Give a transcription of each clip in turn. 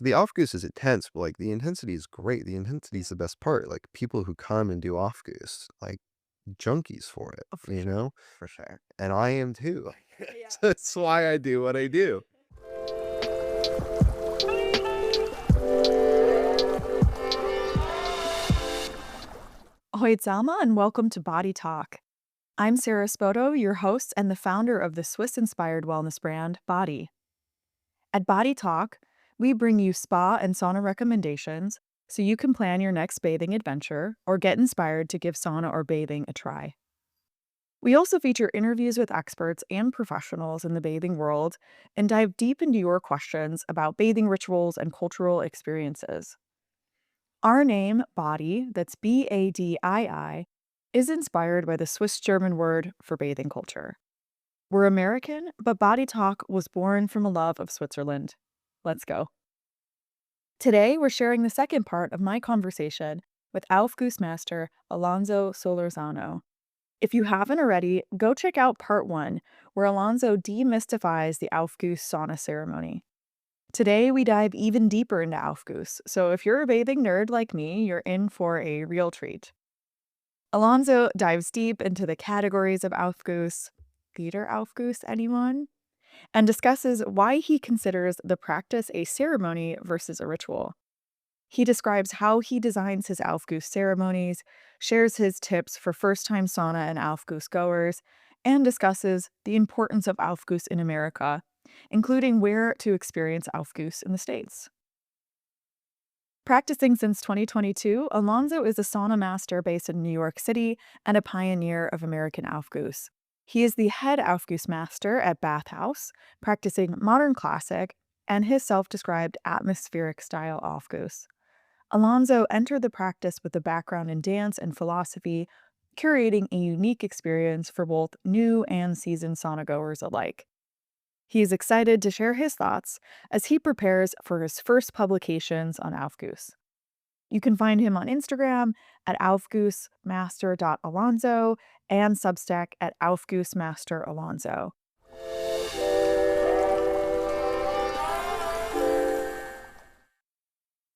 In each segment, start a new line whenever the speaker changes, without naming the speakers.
the Aufguss is intense, but like the intensity is great. The intensity is the best part. Like people who come and do Aufguss, like junkies for it,
Oh, for
you
sure.
know?
For sure.
And I am too.
Yeah.
That's why I do what I do.
Ahoy, it's Alma, and welcome to Body Talk. I'm Sarah Spoto, your host and the founder of the Swiss-inspired wellness brand, Body. At Body Talk, we bring you spa and sauna recommendations so you can plan your next bathing adventure or get inspired to give sauna or bathing a try. We also feature interviews with experts and professionals in the bathing world and dive deep into your questions about bathing rituals and cultural experiences. Our name, Body, that's Badii, is inspired by the Swiss German word for bathing culture. We're American, but Body Talk was born from a love of Switzerland. Let's go. Today, we're sharing the second part of my conversation with Aufgussmaster Alonzo Solórzano. If you haven't already, go check out part 1, where Alonzo demystifies the Aufguss sauna ceremony. Today, we dive even deeper into Aufguss, so if you're a bathing nerd like me, you're in for a real treat. Alonzo dives deep into the categories of Aufguss, theater Aufguss, anyone? And discusses why he considers the practice a ceremony versus a ritual. He describes how he designs his Aufguss ceremonies, shares his tips for first-time sauna and Aufguss-goers, and discusses the importance of Aufguss in America, including where to experience Aufguss in the States. Practicing since 2022, Alonzo is a sauna master based in New York City and a pioneer of American Aufguss. He is the head Aufgussmaster at Bathhouse, practicing modern classic and his self-described atmospheric style Aufguss. Alonzo entered the practice with a background in dance and philosophy, curating a unique experience for both new and seasoned sauna goers alike. He is excited to share his thoughts as he prepares for his first publications on Aufguss. You can find him on Instagram at aufgussmaster.alonzo and Substack at aufgussmasteralonzo.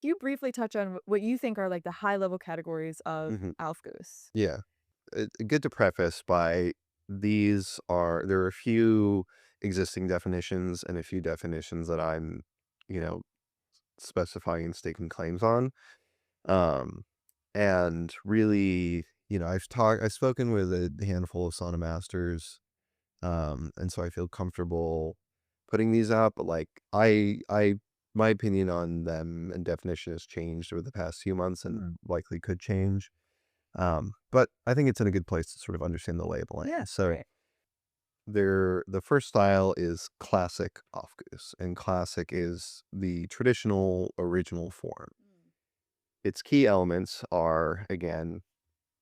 You briefly touch on what you think are like the high-level categories of Aufguss.
Yeah. Good to preface by there are a few existing definitions and a few definitions that I'm, you know, specifying and staking claims on. And really, I've spoken with a handful of sauna masters, and so I feel comfortable putting these out, but like my opinion on them and definition has changed over the past few months and likely could change. But I think it's in a good place to sort of understand the labeling.
Yeah,
So
great.
the first style is classic Aufguss, and classic is the traditional original form. Its key elements are, again,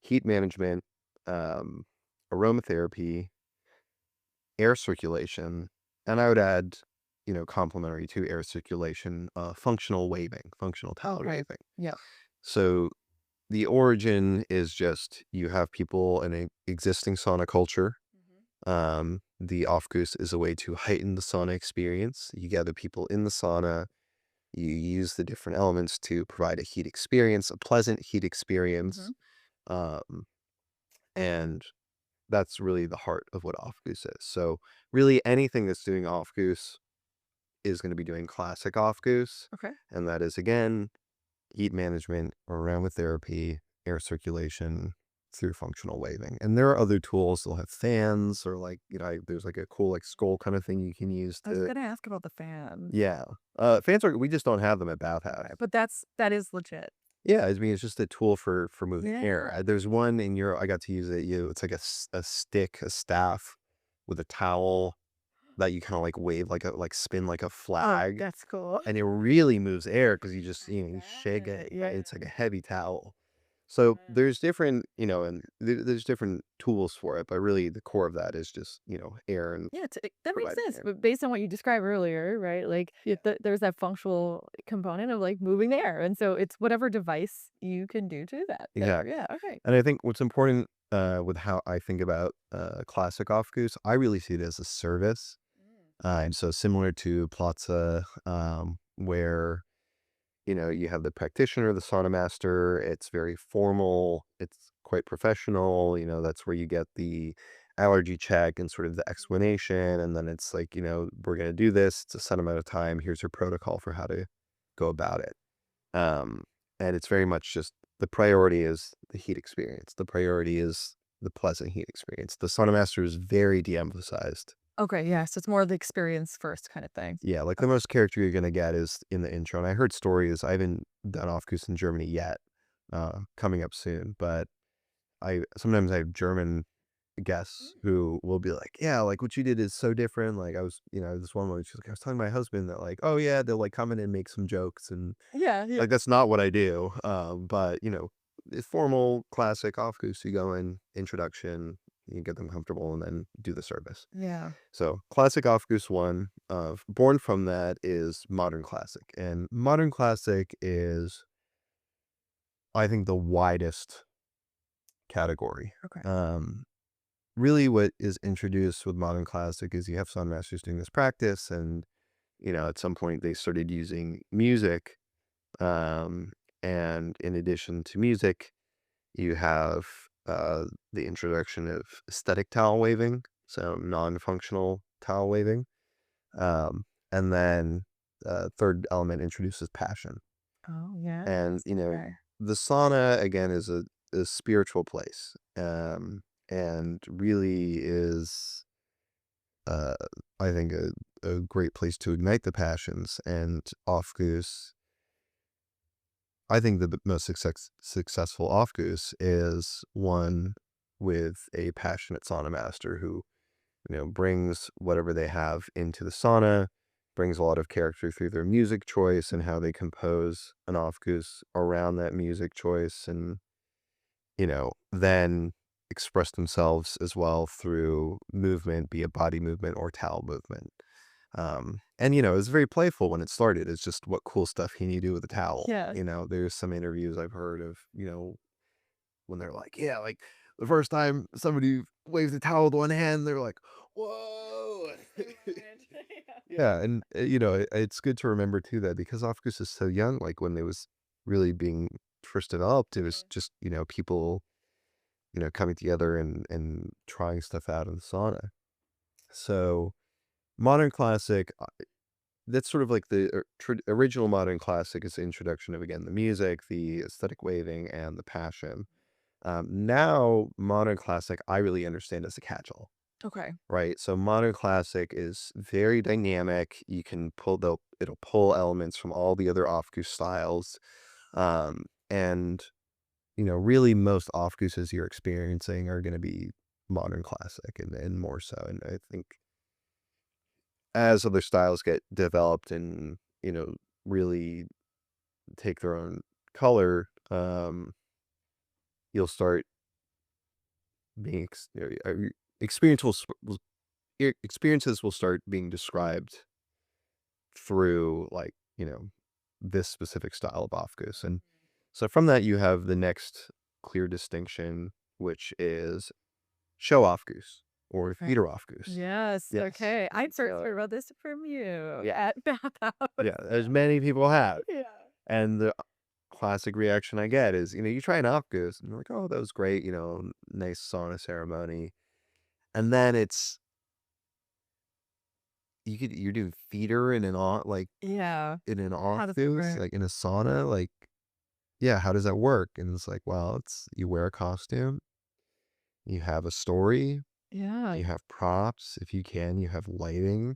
heat management, aromatherapy, air circulation, and I would add, complementary to air circulation, functional waving, functional towel waving.
Yeah.
So the origin is just you have people in an existing sauna culture. The Aufguss is a way to heighten the sauna experience. You gather people in the sauna. You use the different elements to provide a heat experience, a pleasant heat experience. And that's really the heart of what Aufguss is. So really anything that's doing Aufguss is going to be doing classic Aufguss.
Okay.
And that is, again, heat management, aromatherapy, air circulation through functional waving. And there are other tools. They'll have fans or there's like a cool skull kind of thing you can use
I was
to.
gonna ask about the fans.
Yeah. Fans we just don't have them at Bathhouse.
But that is legit.
Yeah, I mean, it's just a tool for moving air.
Yeah.
There's one in Europe, I got to use it. It's like a stick, a staff with a towel that you kind of wave spin like a
Oh,
flag,
that's cool.
and it really moves air because you just you shake it.
Yeah.
It's like a heavy towel. So there's different, and there's different tools for it, but really the core of that is just air and
Yeah, that makes
providing
sense.
air.
But based on what you described earlier, right? Like there's that functional component of like moving the air. And so it's whatever device you can do to that.
Exactly.
Yeah, okay.
And I think what's important with how I think about classic Aufguss, I really see it as a service. And so similar to Plaza, where you have the practitioner, the sauna master. It's very formal. It's quite professional. That's where you get the allergy check and sort of the explanation. And then it's like, we're going to do this. It's a set amount of time. Here's your protocol for how to go about it. Um, and it's very much just the priority is the heat experience. The priority is the pleasant heat experience. The sauna master is very de-emphasized.
Okay, yeah, so it's more the experience first kind of thing.
Yeah, like the most character you're gonna get is in the intro. And I heard stories. I haven't done Aufguss in Germany yet, coming up soon. But sometimes I have German guests who will be like, "Yeah, like what you did is so different." Like I was, this one woman, she's like, "I was telling my husband that like, oh yeah, they'll like come in and make some jokes and
Yeah, yeah.
like that's not what I do." But it's formal, classic Aufguss. You go in, introduction, you get them comfortable, and then do the service.
Yeah.
So classic Aufguss 1, born from that is modern classic. And modern classic is, I think, the widest category.
Okay.
Really what is introduced with modern classic is you have sauna masters doing this practice, and, at some point they started using music. And in addition to music, you have the introduction of aesthetic towel waving, so non-functional towel waving. And then third element introduces passion.
Oh, yeah.
And,
Okay.
the sauna, again, is a spiritual place, and really is, uh, I think, a great place to ignite the passions. And Aufguss, I think the most successful Aufguss is one with a passionate sauna master who, brings whatever they have into the sauna, brings a lot of character through their music choice and how they compose an Aufguss around that music choice, and, then express themselves as well through movement, be it body movement or towel movement. And, it was very playful when it started. It's just what cool stuff can you do with a towel?
Yeah.
There's some interviews I've heard of, when they're like, yeah, like the first time somebody waves a towel with one hand, they're like, whoa. Yeah. And, it's good to remember too that because Aufguss is so young, like when it was really being first developed, it was just, people, coming together and trying stuff out in the sauna. So modern classic, that's sort of like the original modern classic is the introduction of, again, the music, the aesthetic waving, and the passion. Now, modern classic, I really understand as a catch-all,
Okay.
right? So modern classic is very dynamic. You can it'll pull elements from all the other Aufguss styles. And, really most Aufgusses you're experiencing are going to be modern classic and more so. And I think as other styles get developed and, really take their own color, you'll start being experiences will start being described through like, this specific style of Aufguss. And so from that you have the next clear distinction, which is show Aufguss or
Right.
theater Aufguss.
Yes.
Yes.
Okay. I certainly wrote this from you at Bathhouse.
Yeah, as many people have.
Yeah.
And the classic reaction I get is, you try an Aufguss and you're like, oh, that was great, nice sauna ceremony. And then you're doing theater in
Yeah.
in an
How does it
Aufguss,
work?
like in a sauna, like, yeah, how does that work? And it's like, well, you wear a costume, you have a story,
Yeah.
you have props, if you can, you have lighting,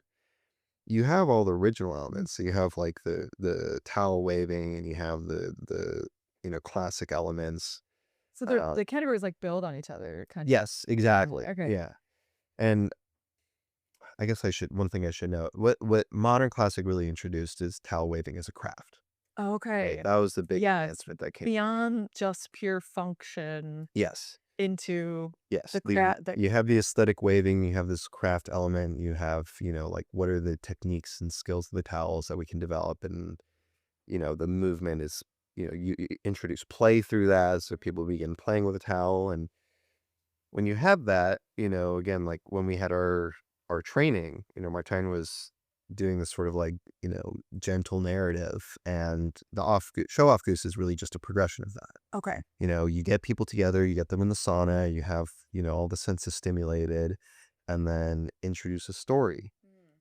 you have all the original elements. So you have like the towel waving, and you have the classic elements.
So
Uh,
the categories like build on each other, kind of.
yes, exactly.
Okay.
Yeah. And I guess one thing I should know, what modern classic really introduced is towel waving as a craft. Right?
Okay.
That was the big
Yes.
advancement that came.
Beyond just pure function
Yes.
into
Yes.
the craft.
You have the aesthetic waving, you have this craft element, you have, like what are the techniques and skills of the towels that we can develop, and, the movement is, you introduce play through that, so people begin playing with a towel. And when you have that, again, like when we had our training, Martijn was doing this sort of like, gentle narrative, and the show off goose is really just a progression of that.
Okay.
You get people together, you get them in the sauna, you have, all the senses stimulated, and then introduce a story.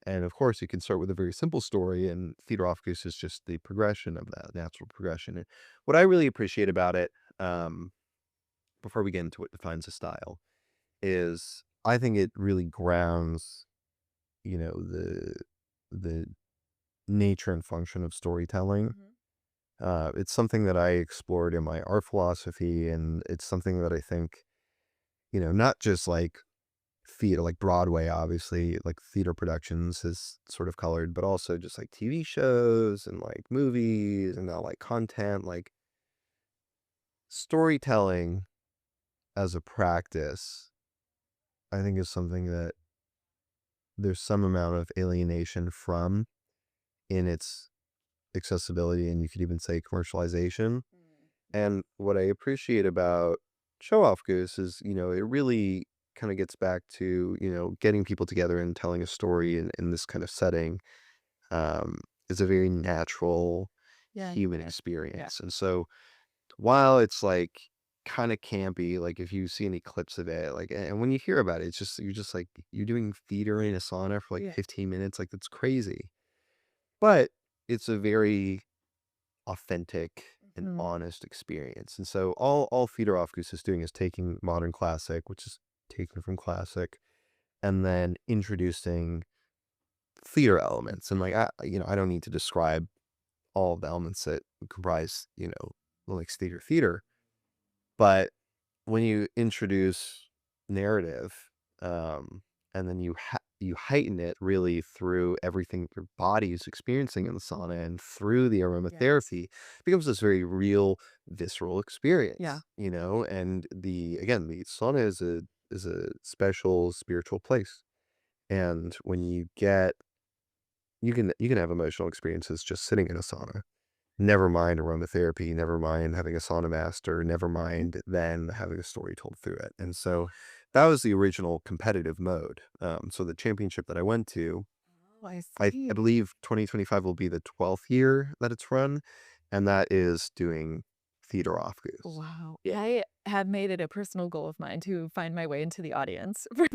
And of course, you can start with a very simple story, and theater Aufguss is just the progression of that, natural progression. And what I really appreciate about it, before we get into what defines a style, is I think it really grounds, the nature and function of storytelling. It's something that I explored in my art philosophy, and it's something that I think, not just like theater, like Broadway, obviously, like theater productions is sort of colored, but also just like TV shows and like movies and now like content, like storytelling as a practice, I think is something that there's some amount of alienation from in its accessibility, and you could even say commercialization. And what I appreciate about Show Off Goose is, it really kind of gets back to, getting people together and telling a story in this kind of setting, um, is a very natural human experience. And so while it's like kind of campy, like if you see any clips of it, like, and when you hear about it, you're just like, you're doing theater in a sauna for like 15 minutes. Like, that's crazy. But it's a very authentic and honest experience. And so all Theater Aufguss is doing is taking modern classic, which is taken from classic, and then introducing theater elements. And like, I don't need to describe all of the elements that comprise, like theater, but when you introduce narrative, and then you heighten it really through everything your body is experiencing in the sauna and through the aromatherapy, it becomes this very real, visceral experience. And the sauna is a special spiritual place, and when you can have emotional experiences just sitting in a sauna. Never mind aromatherapy, never mind having a sauna master, never mind then having a story told through it. And so that was the original competitive mode. So the championship that I went to,
Oh, I
I
see.
believe 2025 will be the 12th year that it's run, and that is doing theater Aufguss.
Wow. I have made it a personal goal of mine to find my way into the audience for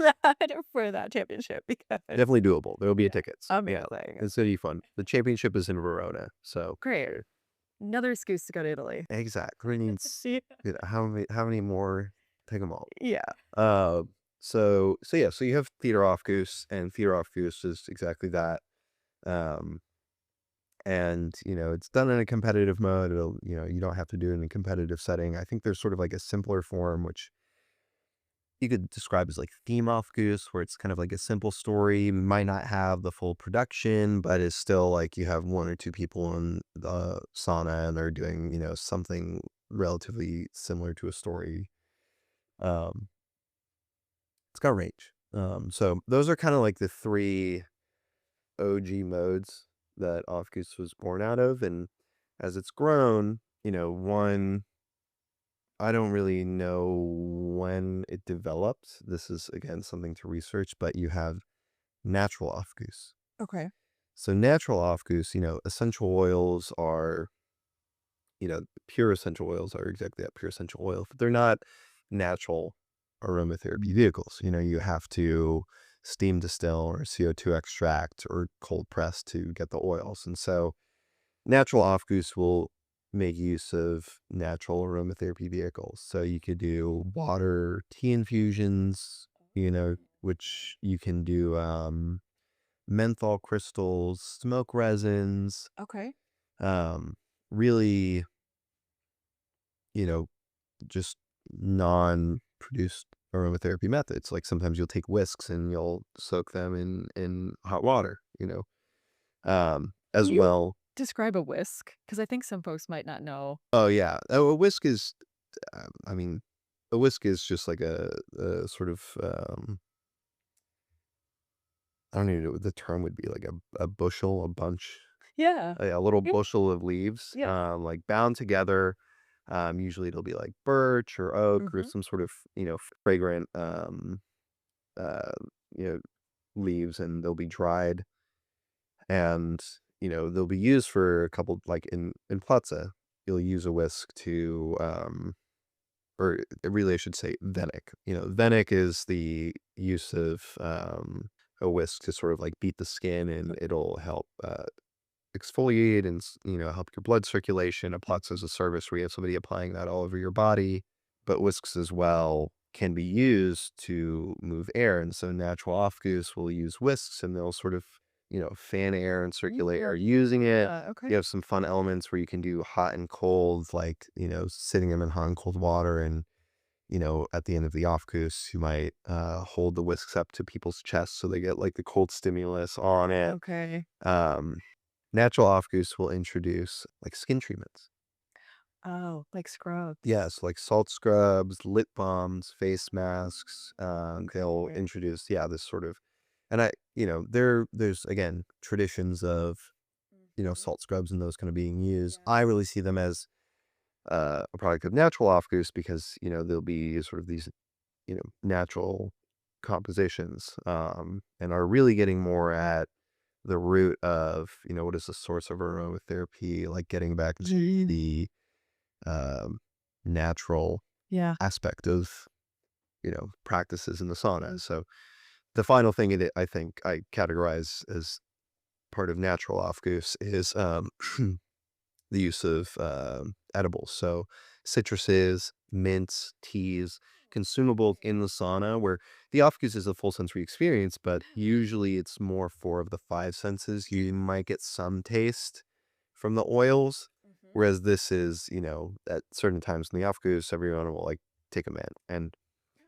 that championship because
Definitely doable. There'll be tickets. Yeah,
amazing.
it's gonna be fun. The championship is in Verona, so
Great. Another excuse to go to Italy.
exactly.
Yeah.
How many more? Take them all.
Yeah.
So yeah, so you have theater Aufguss, and theater Aufguss is exactly that. Um, and it's done in a competitive mode. You don't have to do it in a competitive setting. I think there's sort of like a simpler form, which you could describe as like theme Aufguss, where it's kind of like a simple story, might not have the full production, but is still like you have one or two people in the sauna and they're doing, something relatively similar to a story. Um, it's got range. So those are kind of like the three OG modes that Aufguss was born out of. And as it's grown, one, I don't really know when it developed. This is, again, something to research, but you have natural Aufguss.
Okay.
So natural Aufguss, essential oils are, pure essential oils are exactly that, pure essential oil. But they're not natural aromatherapy vehicles. You have to steam distill or CO2 extract or cold press to get the oils. And so natural Aufguss will make use of natural aromatherapy vehicles. So you could do water tea infusions, which you can do menthol crystals, smoke resins,
Okay.
really, just non-produced aromatherapy methods. Like sometimes you'll take whisks and you'll soak them in hot water, as
Can you
well.
describe a whisk? Because I think some folks might not know.
Oh yeah. Oh, a whisk is, I mean, a whisk is just like a sort of, I don't even know what the term would be, like a bushel, a bunch,
Yeah.
a little
Yeah.
bushel of leaves,
Yeah.
like bound together. Usually it'll be like birch or oak or some sort of, fragrant, uh, you know, leaves, and they'll be dried. And, they'll be used for a couple, like in Platza, you'll use a whisk to, or really I should say Venic. Venic is the use of a whisk to sort of like beat the skin, and it'll help exfoliate and, help your blood circulation. A Platza is a service where you have somebody applying that all over your body. But whisks as well can be used to move air. And so natural Aufguss will use whisks, and they'll sort of, fan air and circulate air using it.
Okay.
You have some fun elements where you can do hot and cold, like, sitting them in hot and cold water. And, at the end of the Aufguss, you might hold the whisks up to people's chests so they get like the cold stimulus on it.
Okay.
Natural Aufguss will introduce like skin treatments.
Oh, like scrubs.
Yes, like salt scrubs, lip balms, face masks. They'll
Okay.
introduce, this sort of, and there's again traditions of, salt scrubs and those kind of being used.
Yeah.
I really see them as a product of natural Aufguss because, they'll be sort of these, natural compositions, and are really getting more at the root of, what is the source of aromatherapy, like getting back to the natural
Yeah.
aspect of, practices in the sauna. So the final thing that I think I categorize as part of natural Aufguss is the use of edibles. So citruses, mints, teas, consumable in the sauna, where the Aufguss is a full sensory experience, but usually it's more four of the five senses. You might get some taste from the oils, whereas this is, at certain times in the Aufguss, everyone will like take them in. And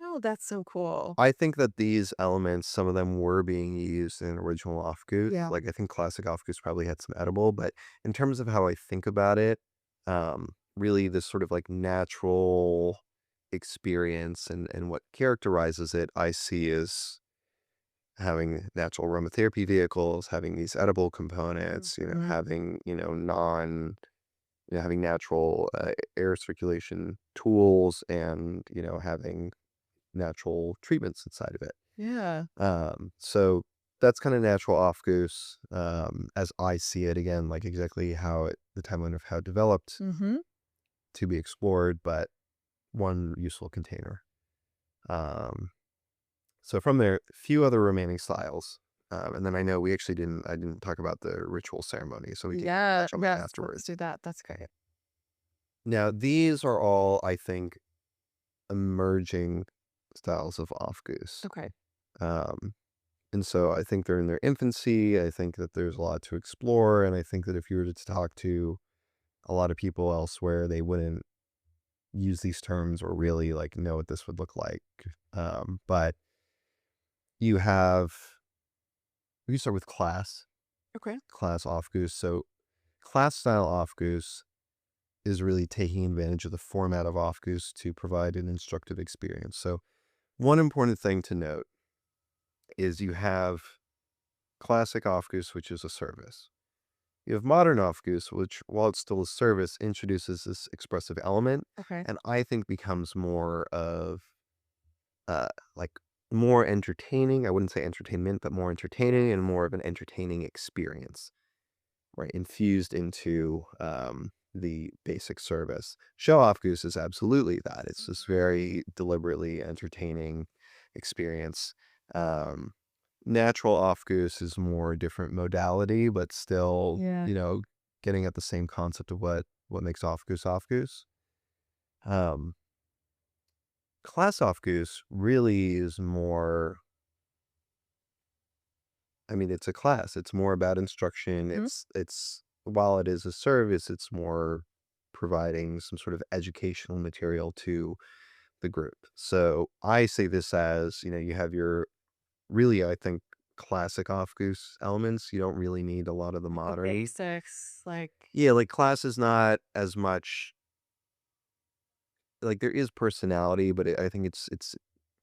Oh, that's so cool.
I think that these elements, some of them were being used in original Aufguss.
Yeah.
Like I think classic Aufguss probably had some edible, but in terms of how I think about it, really this sort of like natural experience and what characterizes it, I see as having natural aromatherapy vehicles, having these edible components, having, having natural air circulation tools, and, having natural treatments inside of it.
Yeah.
So that's kind of natural Aufguss, as I see it. Again, like exactly the timeline of how it developed
Mm-hmm.
to be explored, but one useful container. So from there, a few other remaining styles. And then I know I didn't talk about the ritual ceremony, so we can touch on that
Let's
afterwards.
do that. That's great.
Now, these are all, I think, emerging styles of Aufguss.
Okay.
And so I think they're in their infancy. I think that there's a lot to explore. And I think that if you were to talk to a lot of people elsewhere, they wouldn't use these terms or really like know what this would look like. But you start with class
Okay.
Aufguss. So class style Aufguss is really taking advantage of the format of Aufguss to provide an instructive experience. So one important thing to note is you have classic Aufguss, which is a service. You have modern Aufguss, which, while it's still a service, introduces this expressive element,
Okay.
and I think becomes more of like more entertaining. I wouldn't say entertainment, but more entertaining and more of an entertaining experience, right? Infused into the basic service. Show Aufguss is absolutely that. It's this very deliberately entertaining experience. Natural Aufguss is more different modality, but still,
Yeah.
getting at the same concept of what makes Aufguss. Class Aufguss really is more, I mean, it's a class. It's more about instruction.
Mhm.
It's while it is a service, it's more providing some sort of educational material to the group. So I say this as, you have your really, I think, classic Aufguss elements. You don't really need a lot of the
The
modern.
basics, like
Yeah, like class is not as much like there is personality, but I think it's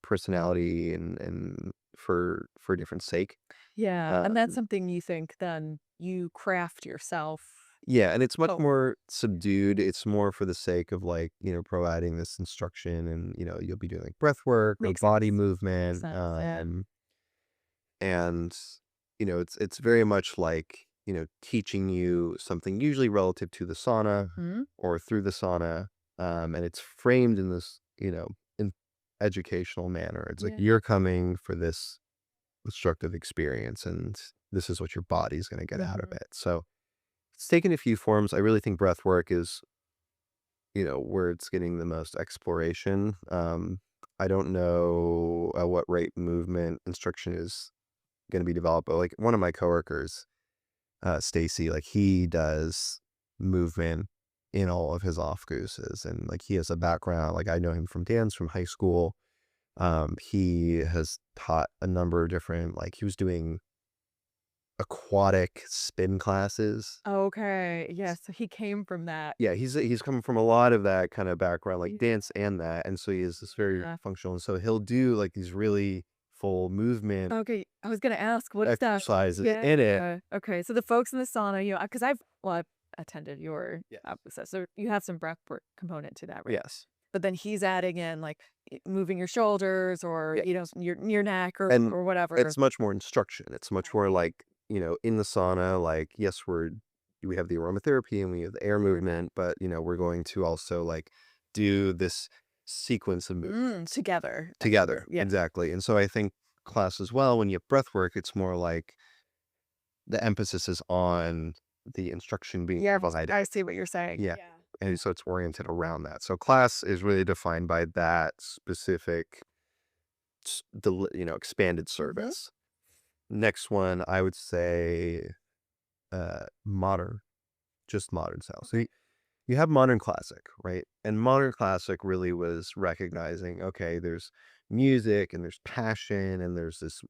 personality and for different sake.
yeah,
Uh,
and that's something you think then you craft yourself.
yeah, and it's much
Oh,
more subdued. It's more for the sake of like, providing this instruction, and you'll be doing like breath work or
makes
body
sense. Makes
movement.
sense. Yeah.
And it's very much like teaching you something usually relative to the sauna
Mhm.
or through the sauna. And it's framed in this, in educational manner. It's like
Yeah.
you're coming for this instructive experience and this is what your body's going to get out of
Mhm.
it. So it's taken a few forms. I really think breath work is, where it's getting the most exploration. I don't know at what rate movement instruction is going to be developed, but like one of my coworkers, Stacy, like he does movement in all of his Aufgusses, and like he has a background. Like I know him from dance from high school. He has taught a number of different, like he was doing aquatic spin classes.
Okay. Yeah, so he came from that.
Yeah, he's coming from a lot of that kind of background, like
Yeah.
dance and that, and so he is this very
Yeah.
functional. And so he'll do like these really full movement
Okay, I was gonna ask, what is that?
exercises
Yeah.
in it.
Okay, so the folks in the sauna, because I've attended your
Yes.
episode, so you have some breath work component to that, right?
Yes.
But then he's adding in like moving your shoulders or
Yeah.
your neck or
And
whatever.
it's much more instruction. It's much more like, in the sauna, like, yes, we have the aromatherapy and we have the air movement, but, we're going to also like do this sequence of movement
Together.
together.
Yeah.
Exactly. And so I think class as well, when you have breath work, it's more like the emphasis is on the instruction being
Yeah,
provided.
I see what you're saying.
Yeah.
Yeah.
And so it's oriented around that. So class is really defined by that specific, expanded
Mhm.
service. Next one, I would say, modern, just modern style. So you have modern classic, right? And modern classic really was recognizing, okay, there's music and there's passion and there's this,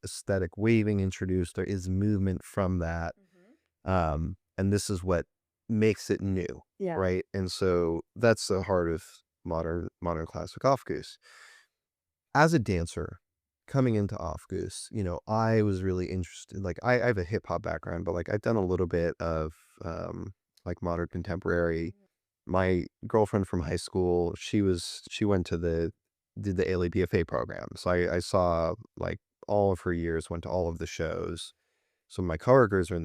aesthetic waving introduced. There is movement from that. And this is what makes it new,
Yeah.
right? And so that's the heart of modern classic Aufguss. As a dancer coming into Aufguss, I was really interested. Like I have a hip hop background, but like I've done a little bit of like modern contemporary. My girlfriend from high school, she went to did the ALA BFA program. So I saw like all of her years, went to all of the shows. So my coworkers are in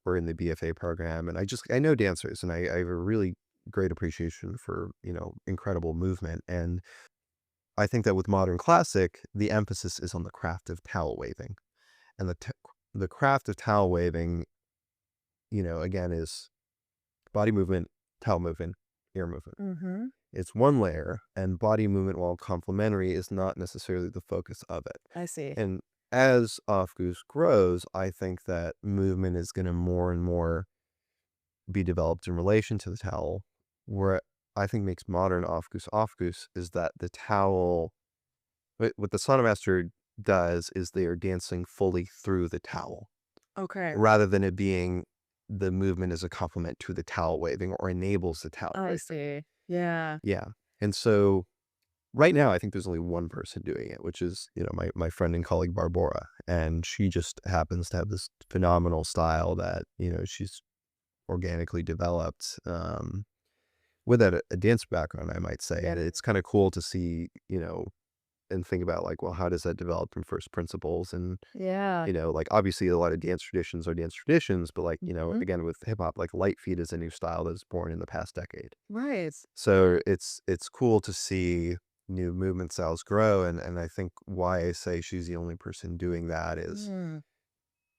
were in the BFA program, and I know dancers, and I have a really great appreciation for incredible movement. And I think that with modern classic, the emphasis is on the craft of towel waving, and the craft of towel waving, again, is body movement, towel movement, ear movement.
Mm-hmm.
It's one layer, and body movement, while complementary, is not necessarily the focus of it.
I see.
And as Aufguss grows, I think that movement is going to more and more be developed in relation to the towel. Where I think makes modern Aufguss is that the towel, what the sauna master does is they are dancing fully through the towel
Okay.
rather than it being the movement as a complement to the towel waving or enables the towel
I
waving.
see. Yeah.
Yeah. And so right now, I think there's only one person doing it, which is, my friend and colleague Barbara. And she just happens to have this phenomenal style that, she's organically developed with a dance background, I might say. And it's kind of cool to see, and think about like, well, how does that develop from first principles? And,
Yeah.
like obviously a lot of dance traditions are dance traditions, but like,
Mhm.
again, with hip hop, like light feet is a new style that's born in the past decade.
Right.
So it's cool to see new movement styles grow, and I think why I say she's the only person doing that is
Mm.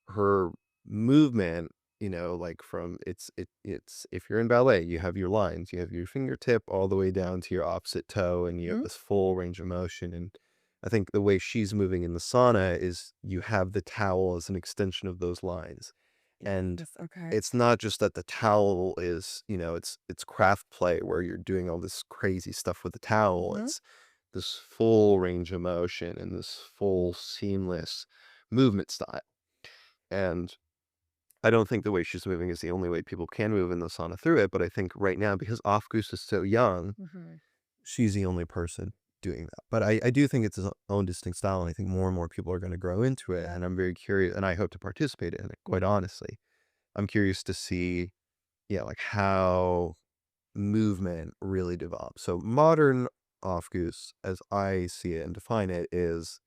her movement, like from it's if you're in ballet, you have your lines, you have your fingertip all the way down to your opposite toe, and you have
Mhm.
this full range of motion. And I think the way she's moving in the sauna is you have the towel as an extension of those lines. And
Yes, okay.
it's not just that the towel is, it's craft play where you're doing all this crazy stuff with the towel.
Mhm.
It's this full range of motion and this full seamless movement style. And I don't think the way she's moving is the only way people can move in the sauna through it. But I think right now, because Aufguss is so young,
Mhm.
she's the only person doing that. But I do think it's its own distinct style. And I think more and more people are going to grow into it.
Yeah.
And I'm very curious, and I hope to participate in it, quite honestly. I'm curious to see, yeah, like how movement really develops. So modern Aufguss, as I see it and define it, is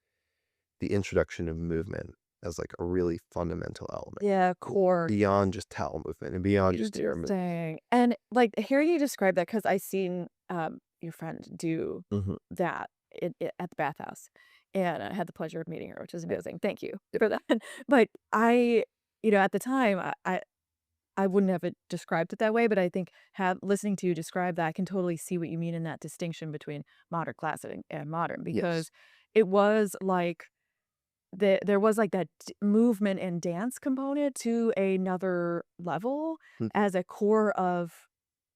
the introduction of movement. as like a really fundamental element
Yeah, core.
beyond just towel movement and beyond just air movement.
Interesting. And like hearing you describe that, because I seen your friend do
Hmm.
that at the bathhouse, and I had the pleasure of meeting her, which is
Yeah.
amazing. Thank you
Yeah.
for that. But at the time, I wouldn't have it described it that way, but I think have listening to you describe that, I can totally see what you mean in that distinction between modern classic and modern,
Yes.
because it was like there was like that movement and dance component to another level
Mm.
as a core of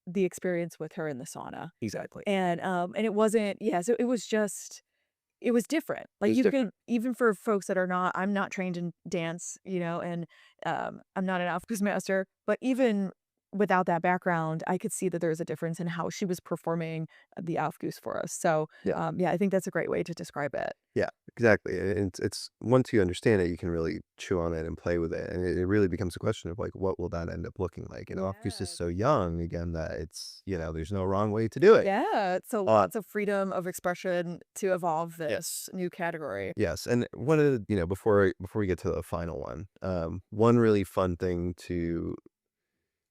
the experience with her in the sauna.
Exactly.
And it wasn't, yeah, so it was different.
It
Like
was
you
different.
can, even for folks that are not, I'm not trained in dance, and I'm not an Aufgussmaster, but even without that background, I could see that there's a difference in how she was performing the Aufguss for us. So
Yeah.
yeah, I think that's a great way to describe it.
Yeah, exactly. And it's once you understand it, you can really chew on it and play with it. And it really becomes a question of like, what will that end up looking like? And Aufguss is
Yes.
so young again that it's, there's no wrong way to do it.
Yeah, so
Uh,
lots of freedom of expression to evolve
yes.
this new category.
Yes. And one of the, before we get to the final one, one really fun thing to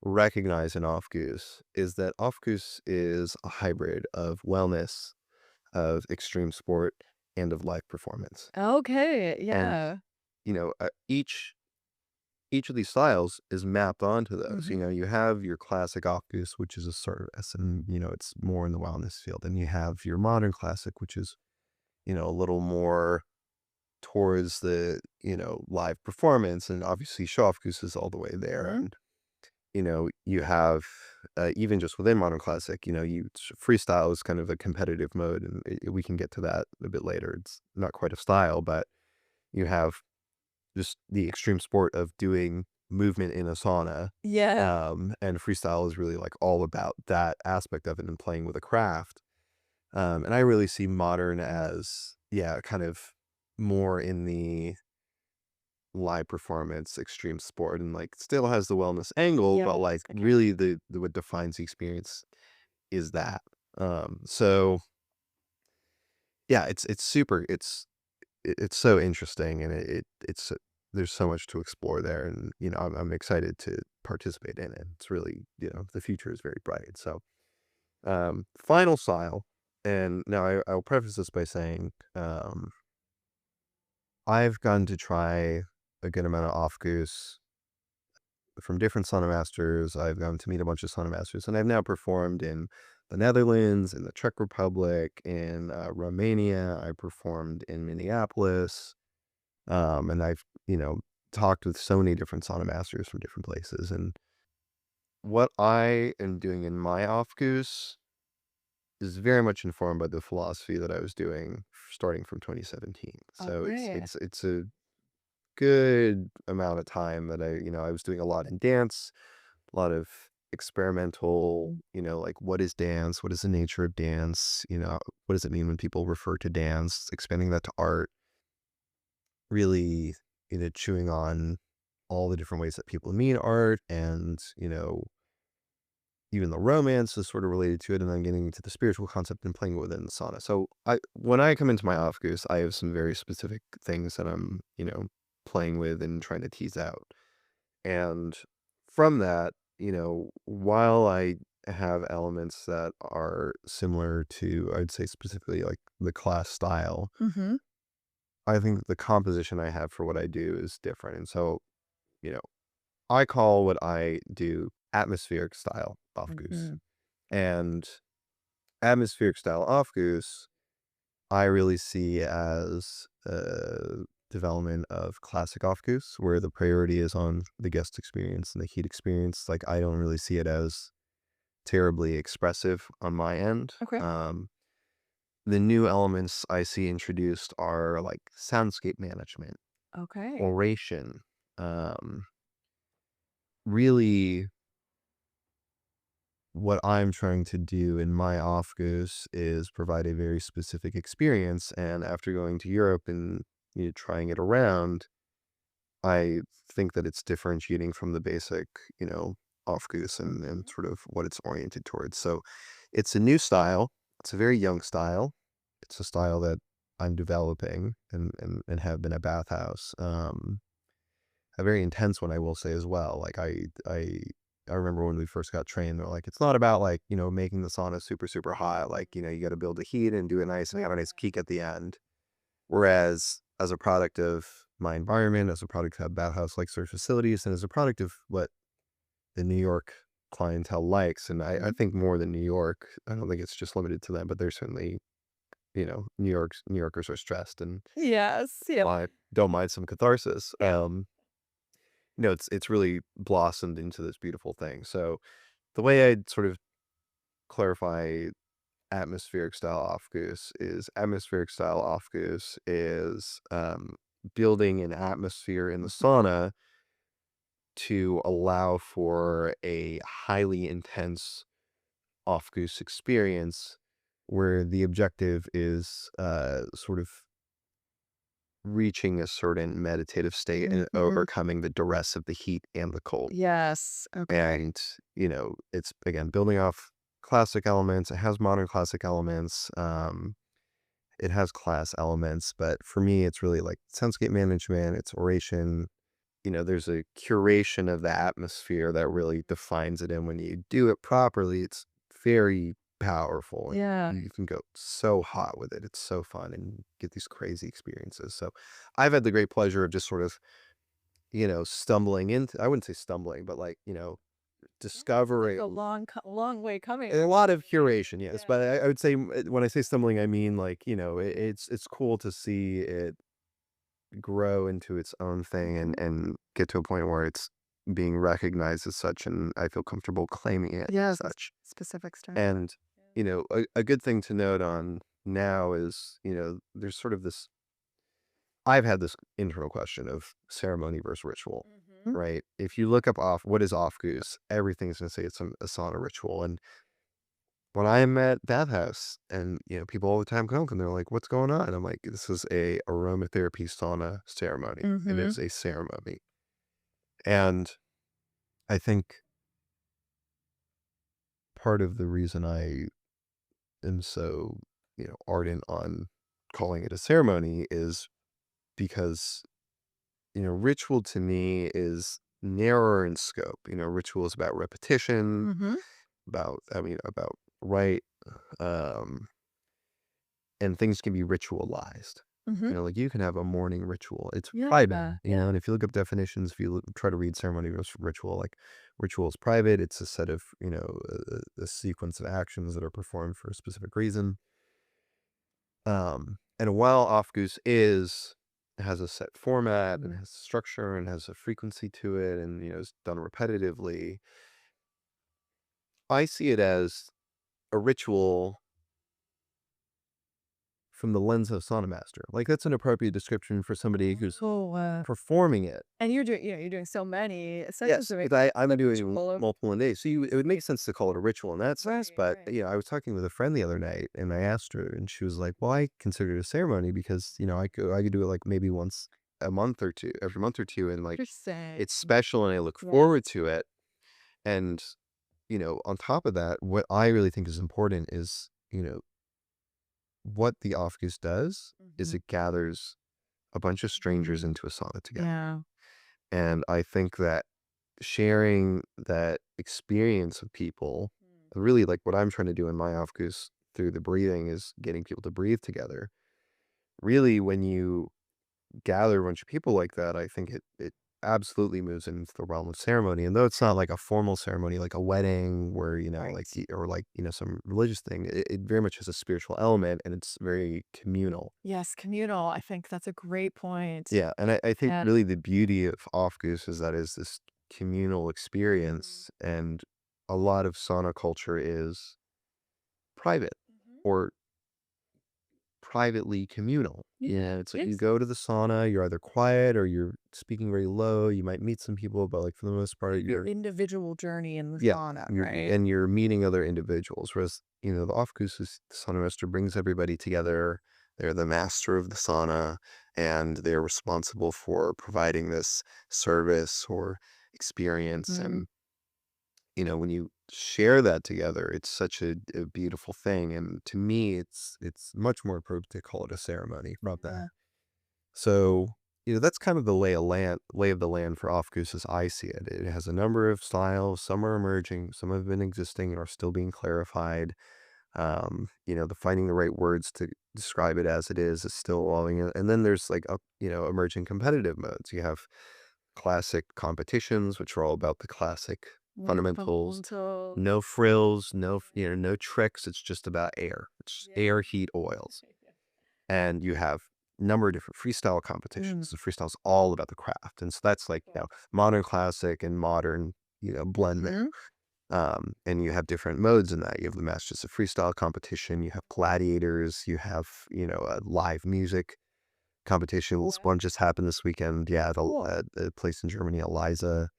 recognize in Aufguss is that Aufguss is a hybrid of wellness, of extreme sport, and of live performance.
Okay,
And
yeah.
each of these styles is mapped onto those.
Mhm.
You have your classic Aufguss, which is a service, and it's more in the wellness field. And you have your modern classic, which is a little more towards the live performance. And obviously, Aufguss is all the way there.
Mhm.
And you have even just within modern classic, freestyle is kind of a competitive mode, and we can get to that a bit later. It's not quite a style, but you have just the extreme sport of doing movement in a sauna.
Yeah.
And freestyle is really like all about that aspect of it and playing with a craft. And I really see modern as, yeah, kind of more in the live performance, extreme sport, and like still has the wellness angle, but like
Yes, okay.
really the what defines the experience is that. So yeah, it's super, it's so interesting, and it's there's so much to explore there, and I'm excited to participate in it. It's really, the future is very bright. So final style, and now I'll preface this by saying I've gotten to try a good amount of Aufguss from different sauna masters. I've gotten to meet a bunch of sauna masters, and I've now performed in the Netherlands, in the Czech Republic, in Romania. I performed in Minneapolis. And I've, talked with so many different sauna masters from different places. And what I am doing in my Aufguss is very much informed by the philosophy that I was doing starting from 2017. So it's
Okay.
it's it's a good amount of time that I was doing a lot in dance, a lot of experimental, like what is dance? What is the nature of dance? What does it mean when people refer to dance? Expanding that to art, really, chewing on all the different ways that people mean art, and, even the romance is sort of related to it, and then getting into the spiritual concept and playing within the sauna. So when I come into my Aufguss, I have some very specific things that I'm, playing with and trying to tease out. And from that, while I have elements that are similar to, I'd say specifically like the class style,
Mhm.
I think the composition I have for what I do is different. And so, you know, I call what I do atmospheric style Aufguss.
Mhm.
And atmospheric style Aufguss, I really see as a development of classic Aufguss, where the priority is on the guest experience and the heat experience. Like, I don't really see it as terribly expressive on my end.
Okay.
The new elements I see introduced are like soundscape management,
Okay.
oration, um, really what I'm trying to do in my Aufguss is provide a very specific experience. And after going to Europe and trying it around, I think that it's differentiating from the basic, Aufguss, and
Mhm.
sort of what it's oriented towards. So it's a new style. It's a very young style. It's a style that I'm developing and have been at Bathhouse. a very intense one, I will say as well. Like I remember when we first got trained, they're like, it's not about like, making the sauna super, super hot. Like, you got to build the heat and do it nice and have a nice peak at the end. Whereas as a product of my environment, as a product of Bathhouse likes their facilities, and as a product of what the New York clientele likes, and I think more than New York, I don't think it's just limited to them, but there's certainly, New Yorkers are stressed and
Yes. Yep.
don't mind some catharsis.
Yeah.
It's really blossomed into this beautiful thing. So the way I'd sort of clarify atmospheric style Aufguss is building an atmosphere in the sauna to allow for a highly intense Aufguss experience where the objective is sort of reaching a certain meditative state and overcoming the duress of the heat and the cold.
Yes. Okay.
And, it's again building off classic elements. It has modern classic elements. It has class elements, but for me, it's really like soundscape management, it's oration. There's a curation of the atmosphere that really defines it. And when you do it properly, it's very powerful.
Yeah.
And you can go so hot with it. It's so fun and get these crazy experiences. So I've had the great pleasure of just sort of, stumbling into, I wouldn't say stumbling, but like, discovering
A long way coming.
a lot of curation, yes. But I would say when I say stumbling, I mean like, it's cool to see it grow into its own thing and get to a point where it's being recognized as such, and I feel comfortable claiming it as such.
Specific stuff.
And, a good thing to note on now is, there's sort of this, I've had this internal question of ceremony versus ritual, right? If you look up what is Aufguss, everything's going to say it's a sauna ritual. And when I'm at Bathhouse and, people all the time come and they're like, what's going on? And I'm like, this is a aromatherapy sauna ceremony. It is a ceremony. And I think part of the reason I am so, ardent on calling it a ceremony is because, ritual to me is narrower in scope. Ritual is about repetition, about right, and things can be ritualized. Like you can have a morning ritual. It's private, and if you look up definitions, if you try to read ceremony versus ritual, like ritual is private. It's a set of, a sequence of actions that are performed for a specific reason. And while Aufguss has a set format and has structure and has a frequency to it and, is done repetitively, I see it as a ritual from the lens of sauna master. Like that's an appropriate description for somebody who's performing it.
And you're doing so many
Yes,
sessions.
because I'm doing multiple in a day. So it would make sense to call it a ritual in that sense. But, I was talking with a friend the other night and I asked her and she was like, well, I consider it a ceremony because, I could do it like maybe once a month or two, every month or two. And like, it's special and I look forward to it. And, on top of that, what I really think is important is, what the Aufguss does is it gathers a bunch of strangers into a sauna together.
Yeah.
And I think that sharing that experience with people, really like what I'm trying to do in my Aufguss through the breathing is getting people to breathe together. Really, when you gather a bunch of people like that, I think it absolutely moves into the realm of ceremony. And though it's not like a formal ceremony, like a wedding where, some religious thing, it very much has a spiritual element and it's very communal.
Yes, communal. I think that's a great point.
Yeah. And I think really the beauty of Aufguss is that is this communal experience. And a lot of sauna culture is private or privately communal. Yeah, it's like you go to the sauna, you're either quiet or you're speaking very low. You might meet some people, but like for the most part,
Your individual journey in the sauna, right?
And you're meeting other individuals. Whereas, the Aufguss is the sauna master brings everybody together. They're the master of the sauna and they're responsible for providing this service or experience. And, when you share that together, it's such a beautiful thing. And to me, it's much more appropriate to call it a ceremony about that. So that's kind of the lay of the land for Aufguss as I see it. It has a number of styles. Some are emerging, some have been existing and are still being clarified. The finding the right words to describe it as it is still evolving. And then there's like emerging competitive modes. You have classic competitions, which are all about the classic fundamentals. No frills, no tricks. It's just about air. It's air, heat, oils. And you have a number of different freestyle competitions. The freestyle is all about the craft. And so that's like, modern classic and modern, blend there. And you have different modes in that. You have the Masters of Freestyle competition. You have gladiators. You have, a live music competition. This one just happened this weekend. Yeah, the place in Germany, Eliza.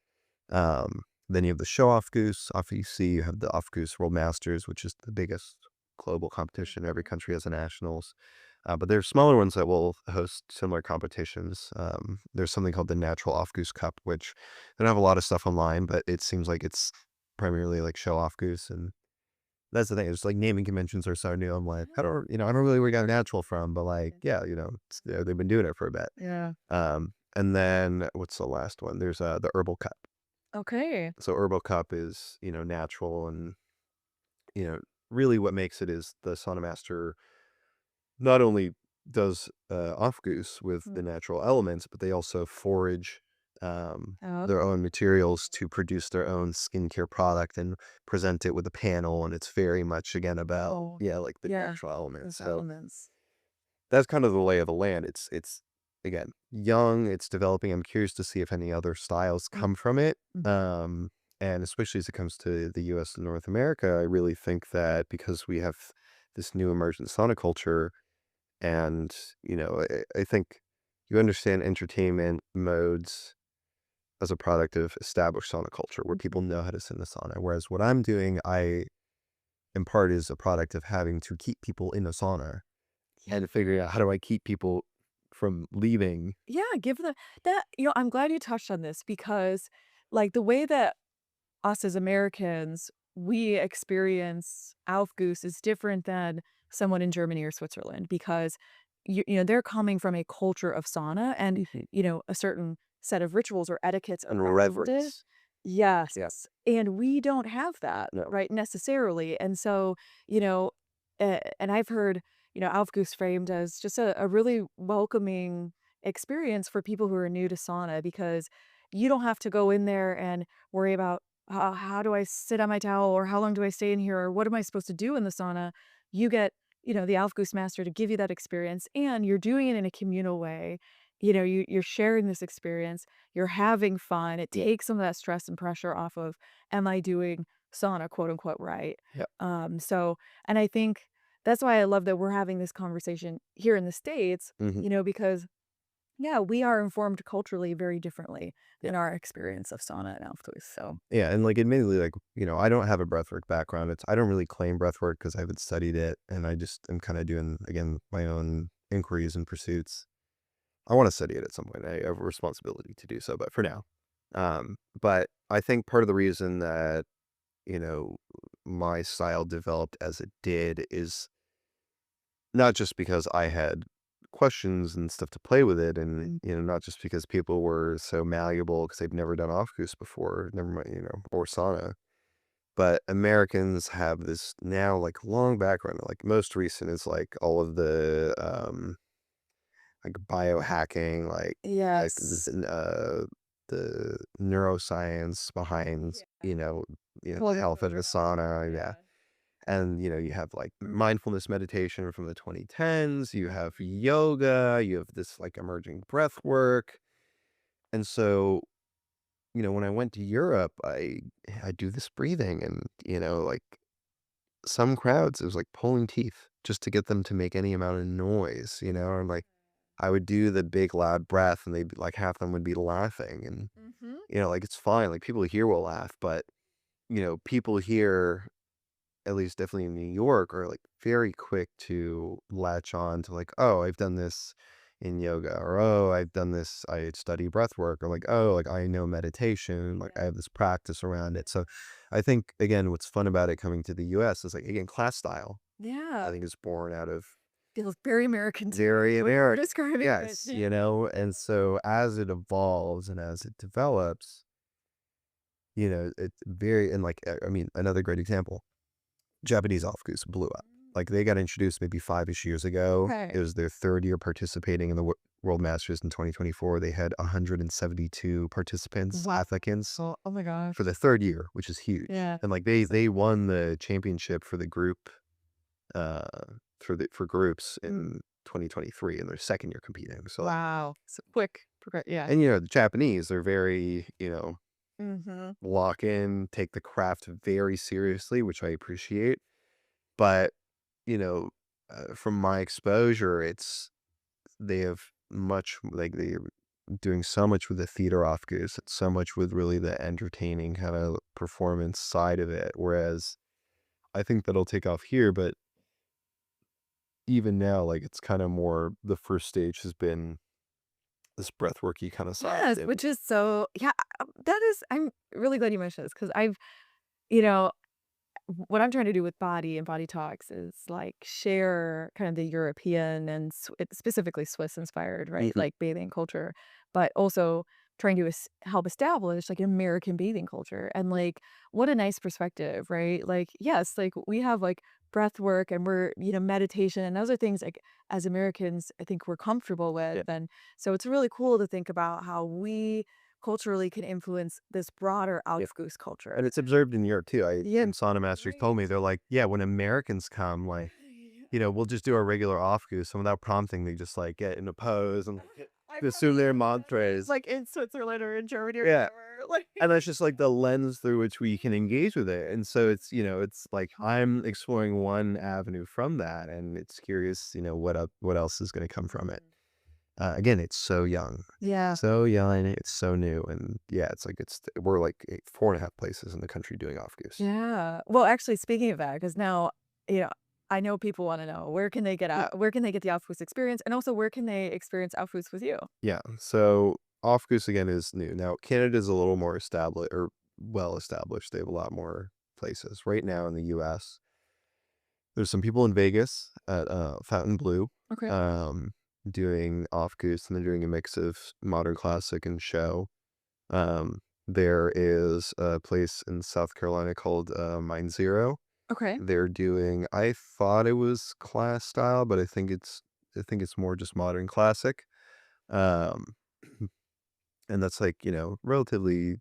Then you have the show Aufguss. Obviously, you have the Aufguss World Masters, which is the biggest global competition. Every country has a nationals. But there are smaller ones that will host similar competitions. There's something called the Natural Aufguss Cup, which they don't have a lot of stuff online, but it seems like it's primarily like show Aufguss. And that's the thing. It's like naming conventions are so new. I'm like, I don't really where we got natural from, but like, yeah, they've been doing it for a bit.
Yeah.
And then what's the last one? There's the Herbal Cup.
Okay.
So Herbal Cup is, natural, and, really what makes it is the sauna master not only does Aufguss with the natural elements, but they also forage their own materials to produce their own skincare product and present it with a panel. And it's very much, again, about, like the natural elements. So that's kind of the lay of the land. It's again, young, it's developing. I'm curious to see if any other styles come from it. And especially as it comes to the US and North America, I really think that because we have this new emergent sauna culture, and, I think you understand entertainment modes as a product of established sauna culture where people know how to sit in the sauna. Whereas what I'm doing, in part, is a product of having to keep people in a sauna and figuring out how do I keep people from leaving.
Yeah, give the that I'm glad you touched on this because like the way that us as Americans, we experience Aufguss is different than someone in Germany or Switzerland because they're coming from a culture of sauna and a certain set of rituals or etiquettes
And
around it.
reverence.
Yes.
Yeah.
And we don't have that,
No.
right, necessarily. And so, and I've heard, Aufguss framed as just a really welcoming experience for people who are new to sauna because you don't have to go in there and worry about how do I sit on my towel or how long do I stay in here or what am I supposed to do in the sauna? You get, the Aufgussmaster to give you that experience and you're doing it in a communal way. You're sharing this experience, you're having fun. It takes some of that stress and pressure off of, am I doing sauna, quote unquote, right?
Yep.
And I think that's why I love that we're having this conversation here in the States, because yeah, we are informed culturally very differently in our experience of sauna and Aufguss. So
Yeah, and like admittedly, like, I don't have a breathwork background. I don't really claim breathwork because I haven't studied it, and I just am kind of doing, again, my own inquiries and pursuits. I want to study it at some point. I have a responsibility to do so, but for now. But I think part of the reason that, you know, my style developed as it did is not just because I had questions and stuff to play with it, and, not just because people were so malleable because they've never done Aufguss before, never mind, or sauna. But Americans have this now, like, long background. Like, most recent is like all of the like biohacking, like
yes.
the neuroscience behind, the health of the sauna. Yeah. And, you have like mindfulness meditation from the 2010s, you have yoga, you have this like emerging breath work. And so, when I went to Europe, I do this breathing, and, like some crowds, it was like pulling teeth just to get them to make any amount of noise, or like I would do the big loud breath and they'd be like, half of them would be laughing. And, like it's fine. Like people here will laugh, but, people here, at least definitely in New York, are like very quick to latch on to like, oh, I've done this in yoga, or oh, I've done this, I study breath work, or like, oh, like I know meditation, like I have this practice around it. So I think, again, what's fun about it coming to the US is like, again, class style, I
Yeah.
think, is born out of,
feels very American to
very
what you're
American.
describing.
Yes, and so as it evolves and as it develops, it's very, and like, I mean, another great example, Japanese Aufguss blew up. Like they got introduced maybe 5-ish years ago.
Okay.
It was their third year participating in the World Masters in 2024. They had 172 participants,
Wow.
applicants
Oh my gosh.
for the third year, which is huge.
Yeah.
And like they won the championship for the group, uh, for groups in 2023 in their second year competing. So
Wow. So quick. Yeah.
and the Japanese are very,
Mm-hmm.
lock in, take the craft very seriously, which I appreciate. But, you know, from my exposure, they have much, like they're doing so much with the theater Aufguss, and so much with really the entertaining kind of performance side of it. Whereas I think that'll take off here, but even now, like it's kind of more, the first stage has been this breathworky kind of side.
Yes, which is so, yeah, that is, I'm really glad you mentioned this because you know, what I'm trying to do with Body and Body Talks is like share kind of the European and specifically Swiss inspired, right?
Mhm.
Like bathing culture, but also trying to help establish like an American bathing culture. And like, what a nice perspective, right? Like, yes, like we have like breath work and meditation and other things like as Americans, I think we're comfortable
Yeah.
with. And so it's really cool to think about how we culturally can influence this broader
Yeah.
Aufguss culture.
And it's observed in Europe too.
Yeah.
And sauna masters told me, they're like, yeah, when Americans come, like, we'll just do our regular Aufguss, and without prompting, they just like get in a pose and assume their mantras.
Like in Switzerland or in Germany or
Yeah.
whatever. Like,
And that's just like the lens through which we can engage with it. And so it's like I'm exploring one avenue from that, and it's curious, what else is going to come from it. Again, it's so young,
yeah.
so young, it's so new, and yeah, it's like we're like 4.5 places in the country doing Aufguss.
Yeah. Well, actually, speaking of that, because now, you know, I know people want to know where can they get out, where can they get the Aufguss experience, and also where can they experience Aufguss with you?
Yeah, so Aufguss again is new. Now Canada's a little more established, or well established. They have a lot more places right now in the U.S. There's some people in Vegas at Fountain Blue,
Okay.
doing Aufguss, and they're doing a mix of modern classic and show. There is a place in South Carolina called Mine Zero.
Okay.
They're doing, I thought it was class style, but I think it's more just modern classic. Um, and that's like, relatively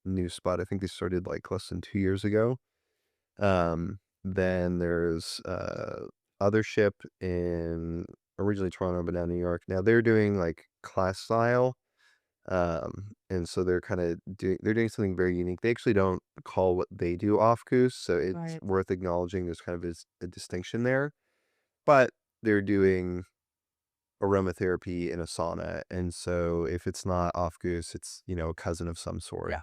new spot. I think they started like less than 2 years ago. Then there's Other Ship in originally Toronto, but now New York. Now they're doing like class style. And so they're doing something very unique. They actually don't call what they do Aufguss, so it's
Right.
worth acknowledging there's kind of a distinction there. But they're doing aromatherapy in a sauna, and so if it's not Aufguss, it's a cousin of some sort.
Yeah.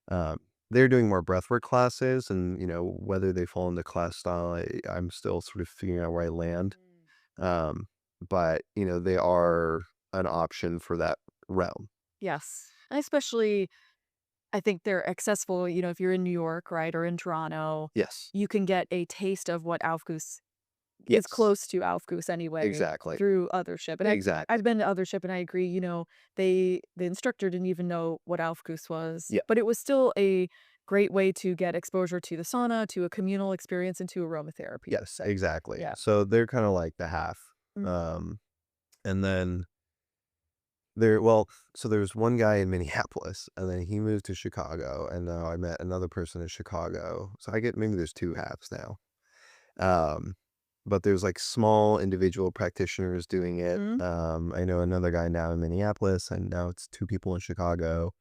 Um, they're doing more breathwork classes, and whether they fall into class style, I'm still sort of figuring out where I land. Um, but they are an option for that realm.
Yes. And especially, I think they're accessible, if you're in New York, right, or in Toronto,
Yes.
you can get a taste of what Aufguss
Yes.
is close to Aufguss anyway.
Exactly.
Through Other Ship. And
Exactly.
I've been to Other Ship and I agree, the instructor didn't even know what Aufguss was.
Yeah.
But it was still a great way to get exposure to the sauna, to a communal experience, and to aromatherapy.
Yes, exactly.
Yeah.
So they're kind of like the half.
Mm.
And then so there's one guy in Minneapolis, and then he moved to Chicago, and now I met another person in Chicago. So maybe there's two halves now. But there's like small individual practitioners doing it. I know another guy now in Minneapolis, and now it's two people in Chicago,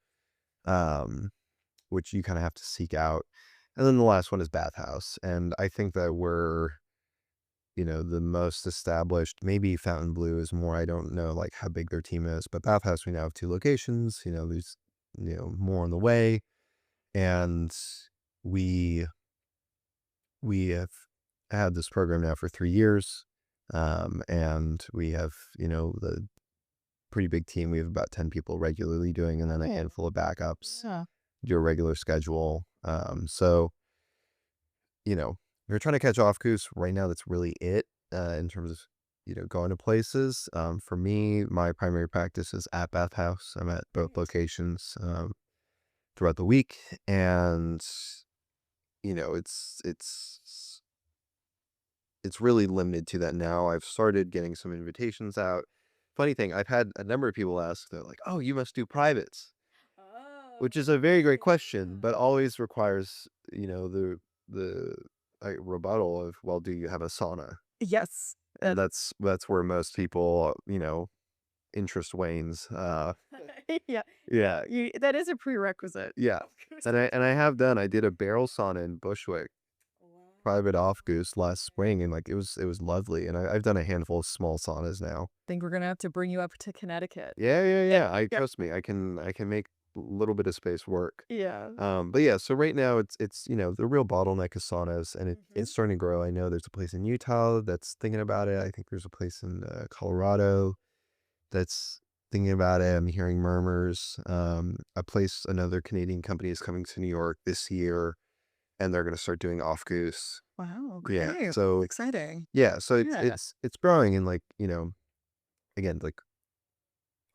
which you kind of have to seek out. And then the last one is Bathhouse, and I think that we're the most established. Maybe Fountain Blue is more. I don't know like how big their team is, but Bathhouse, we now have 2 locations. There's more on the way, and we have had this program now for 3 years, and we have the pretty big team. We have about 10 people regularly doing, and then a handful of backups.
Yeah.
Do a regular schedule. So we're trying to catch Aufguss right now. That's really it, in terms of going to places. For me, my primary practice is at Bathhouse. I'm at both locations throughout the week, and it's really limited to that now. I've started getting some invitations out. Funny thing, I've had a number of people ask, they're like, "Oh, you must do privates," which is a very great question, but always requires, the rebuttal of, well, do you have a sauna?
Yes.
And that's where most people, interest wanes.
Yeah.
Yeah,
That is a prerequisite.
yeah. I did a barrel sauna in Bushwick, private Aufguss last spring, and like it was lovely. And I've done a handful of small saunas now.
Think we're gonna have to bring you up to Connecticut.
Yeah.
Yeah.
Trust me, I can make a little bit of space work.
Yeah.
But yeah, so right now it's the real bottleneck is saunas, and
Mhm.
it's starting to grow. I know there's a place in Utah that's thinking about it. I think there's a place in Colorado that's thinking about it. I'm hearing murmurs. Another Canadian company is coming to New York this year, and they're going to start doing Aufguss.
Wow.
Yeah,
Okay.
so
Exciting.
yeah, so it's
Yeah.
it's growing, and like again, like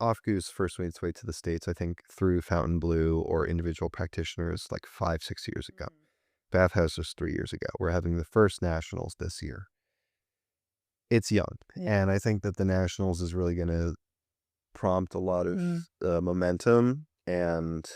Aufguss first made its way to the States, I think, through Fountain Blue or individual practitioners like 5-6 years ago. Bathhouse was 3 years ago. We're having the first nationals this year. It's young,
Yeah.
and I think that the nationals is really going to prompt a lot of
Mm.
momentum, and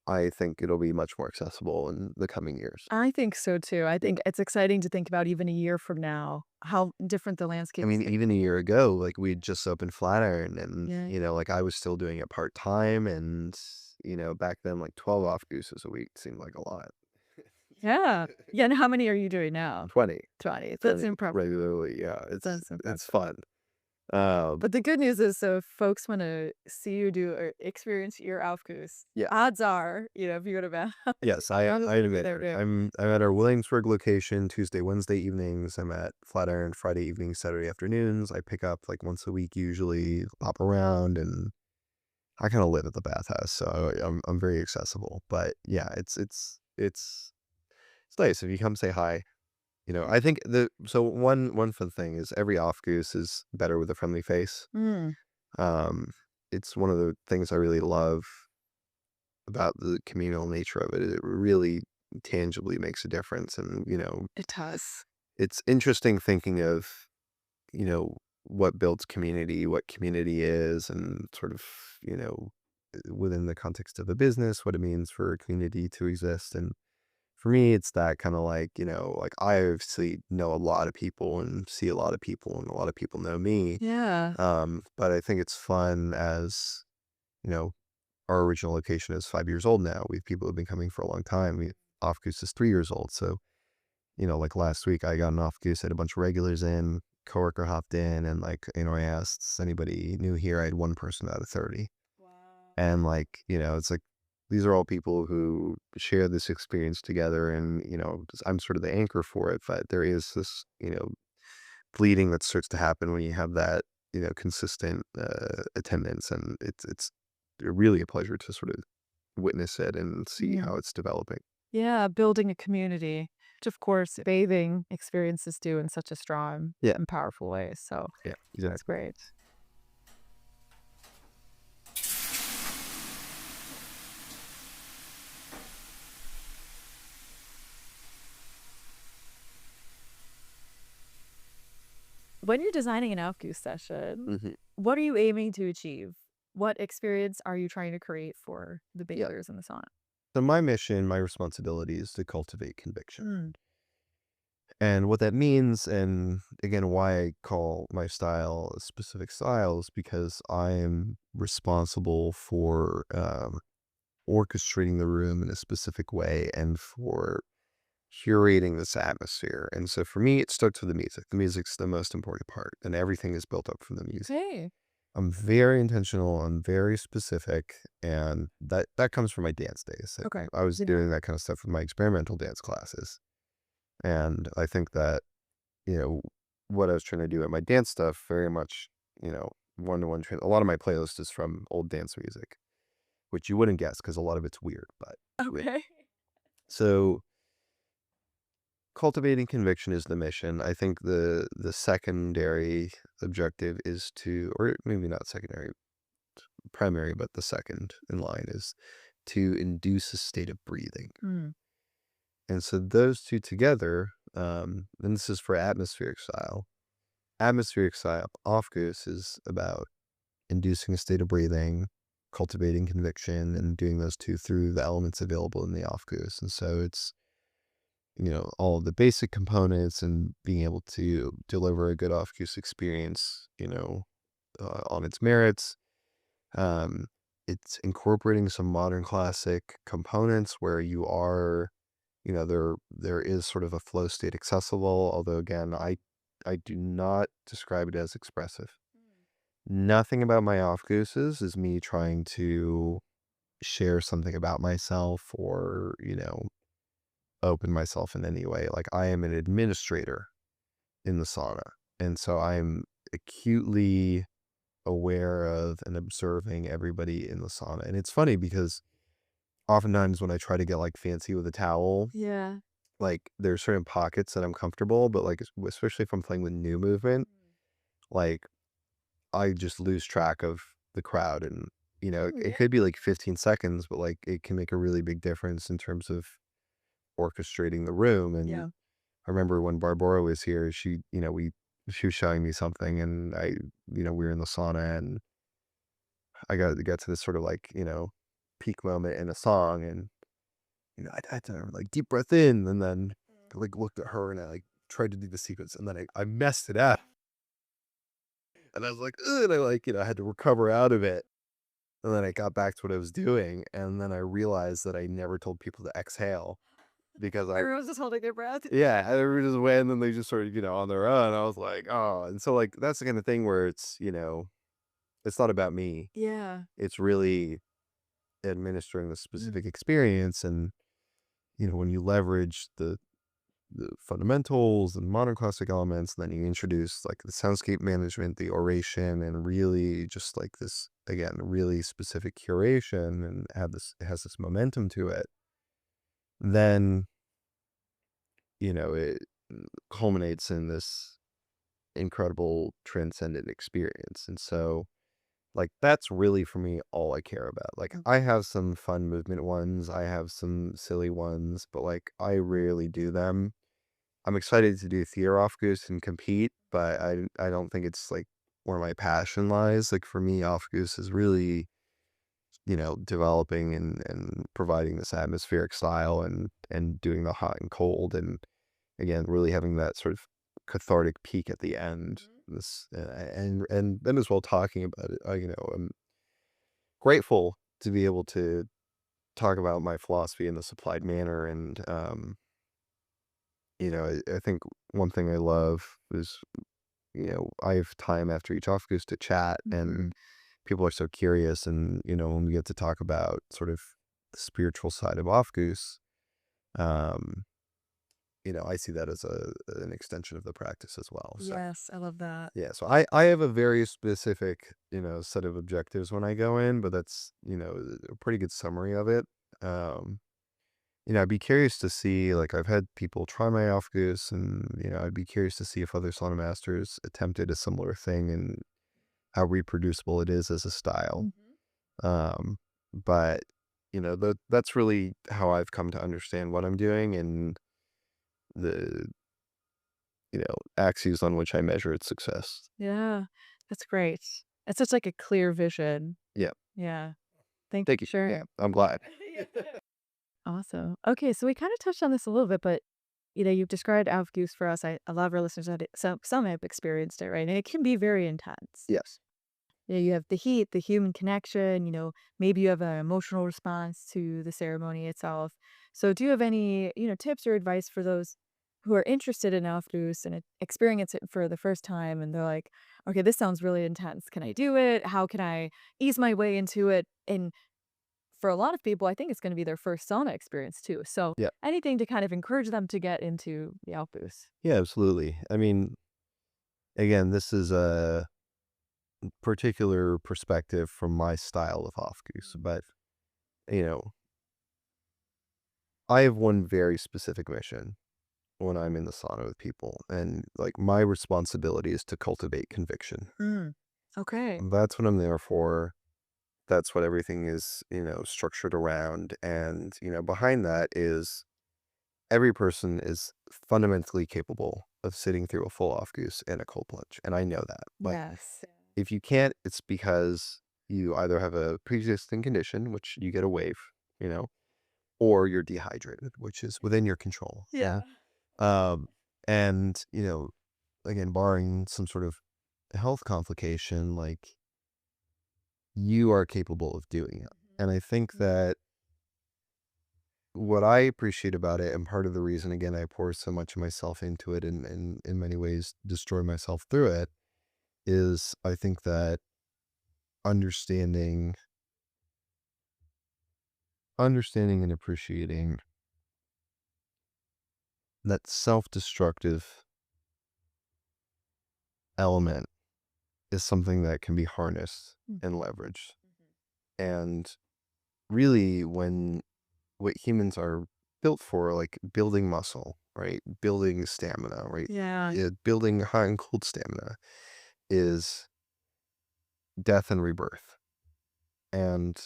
I think it'll be much more accessible in the coming years.
I think so too. I think it's exciting to think about even a year from now how different the landscape
I mean,
is.
even a year ago, like we just opened Flatiron, and
Yeah.
like I was still doing it part time, and back then, like 12 off gooses a week seemed like a lot.
Yeah. Yeah. And how many are you doing now?
20
20. That's impressive.
regularly, yeah.
That's
It's
impressive.
fun. Um,
But the good news is, so if folks want to see you do or experience your Aufguss,
Yeah.
odds are, if you go to Bathhouse,
yes, I admit
there
it.
too.
I'm at our Williamsburg location Tuesday, Wednesday evenings. I'm at Flatiron Friday evenings, Saturday afternoons. I pick up like once a week usually, pop around, and I kind of live at the Bathhouse, so I'm very accessible. But yeah, it's nice if you come say hi. I think one fun thing is every off goose is better with a friendly face.
Mm,
Um, it's one of the things I really love about the communal nature of it. It really tangibly makes a difference, and
it does.
it's interesting thinking of what builds community, what community is, and sort of within the context of a business, what it means for a community to exist. And for me, it's that kind of like, like I obviously know a lot of people and see a lot of people, and a lot of people know me.
Yeah.
But I think it's fun as, you know, our original location is 5 years old now. We have people who've been coming for a long time. Off Goose is 3 years old. So, like last week I got an Off Goose, had a bunch of regulars in, coworker hopped in, and like, I asked anybody new here. I had one person out of 30.
Wow.
And like, it's like, these are all people who share this experience together, and I'm sort of the anchor for it. But there is this bleeding that starts to happen when you have that consistent attendance, and it's really a pleasure to sort of witness it and see
Yeah.
how it's developing.
Yeah, building a community, which of course bathing experiences do in such a strong
Yeah.
and powerful way. So
Yeah,
that's
exactly.
great. When you're designing an Aufguss session,
Hmm.
what are you aiming to achieve? What experience are you trying to create for the
Yeah.
bathers in the sauna?
So my mission, my responsibility is to cultivate conviction.
Mm.
And what that means, and again, why I call my style a specific style, is because I am responsible for orchestrating the room in a specific way, and for curating this atmosphere. And so for me, it starts with the music. The music's the most important part, and everything is built up from the music.
Hey.
I'm very intentional, I'm very specific, and that comes from my dance days.
Okay.
I was
Yeah.
doing that kind of stuff with my experimental dance classes. And I think that, what I was trying to do at my dance stuff very much, one-to-one, a lot of my playlist is from old dance music, which you wouldn't guess because a lot of it's weird. But
Okay.
so cultivating conviction is the mission. I think the secondary objective is to, or maybe not secondary, primary, but the second in line is to induce a state of breathing.
Mm.
And so those two together, and this is for atmospheric style. Atmospheric style, Aufguss, is about inducing a state of breathing, cultivating conviction, and doing those two through the elements available in the Aufguss. And so it's, all of the basic components and being able to deliver a good Aufguss experience, on its merits. It's incorporating some modern classic components where you are, there is sort of a flow state accessible, although again, I do not describe it as expressive. Nothing about my Aufgusses is me trying to share something about myself or, open myself in any way. Like, I am an administrator in the sauna. And so I'm acutely aware of and observing everybody in the sauna. And it's funny because oftentimes when I try to get like fancy with a towel,
Yeah.
like there's certain pockets that I'm comfortable, but like, especially if I'm playing with new movement, like I just lose track of the crowd. And, it could be like 15 seconds, but like it can make a really big difference in terms of orchestrating the room. And
Yeah.
I remember when Barbara was here, she was showing me something, and we were in the sauna, and I got to this sort of like, peak moment in a song, and, I had to like deep breath in, and then I like looked at her and I like tried to do the sequence, and then I messed it up. And I was like, ugh, and I like, I had to recover out of it. And then I got back to what I was doing, and then I realized that I never told people to exhale because
Everyone's just holding their breath.
yeah, everybody just went, and then they just sort of, on their own. I was like, oh, and so like that's the kind of thing where it's, it's not about me.
Yeah.
It's really administering the specific experience, and when you leverage the fundamentals and modern classic elements, and then you introduce like the soundscape management, the oration, and really just like this, again, really specific curation, and it has this momentum to it, then it culminates in this incredible transcendent experience. And so like that's really for me all I care about. Like I have some fun movement ones, I have some silly ones, but like I rarely do them. I'm excited to do theater Aufguss and compete, but I don't think it's like where my passion lies. Like for me, Aufguss is really, developing and providing this atmospheric style, and doing the hot and cold, and again, really having that sort of cathartic peak at the end. This and then as well talking about it, I'm grateful to be able to talk about my philosophy in this applied manner. And I think one thing I love is, I have time after each Aufguss to chat, and people are so curious. And, when we get to talk about sort of the spiritual side of Aufguss, I see that as an extension of the practice as well. So,
Yes, I love that.
yeah, so I have a very specific, set of objectives when I go in, but that's, a pretty good summary of it. I'd be curious to see, like, I've had people try my Aufguss, and, I'd be curious to see if other sauna masters attempted a similar thing and how reproducible it is as a style. But, that's really how I've come to understand what I'm doing, and the, axes on which I measure its success.
Yeah, that's great. It's such like a clear vision.
Yeah.
Yeah. Thank
Thank
you.
you.
Sure.
Yeah, I'm glad.
Awesome. Okay, so we kind of touched on this a little bit, but you've described Aufguss for us. A lot of our listeners had it, some have experienced it, right? And it can be very intense.
Yes.
You have the heat, the human connection, maybe you have an emotional response to the ceremony itself. So do you have any, tips or advice for those who are interested in Aufguss and experience it for the first time, and they're like, okay, this sounds really intense. Can I do it? How can I ease my way into it? And for a lot of people, I think it's going to be their first sauna experience too. So
Yeah.
anything to kind of encourage them to get into the Aufguss.
Yeah, absolutely. I mean, again, this is a particular perspective from my style of Aufguss, but, I have one very specific mission, when I'm in the sauna with people. And like my responsibility is to cultivate conviction.
Okay.
That's what I'm there for. That's what everything is, structured around. And, behind that is every person is fundamentally capable of sitting through a full off goose and a cold plunge. And I know that. Like,
Yes.
if you can't, it's because you either have a pre-existing condition, which you get a wave, you know, or you're dehydrated, which is within your control.
Yeah.
And, again, barring some sort of health complication, like you are capable of doing it. And I think that what I appreciate about it, and part of the reason, again, I pour so much of myself into it and in many ways destroy myself through it, is I think that understanding and appreciating that self-destructive element is something that can be harnessed and leveraged. And really, what humans are built for, like building muscle, right? Building stamina, right?
Yeah.
Building hot and cold stamina is death and rebirth. And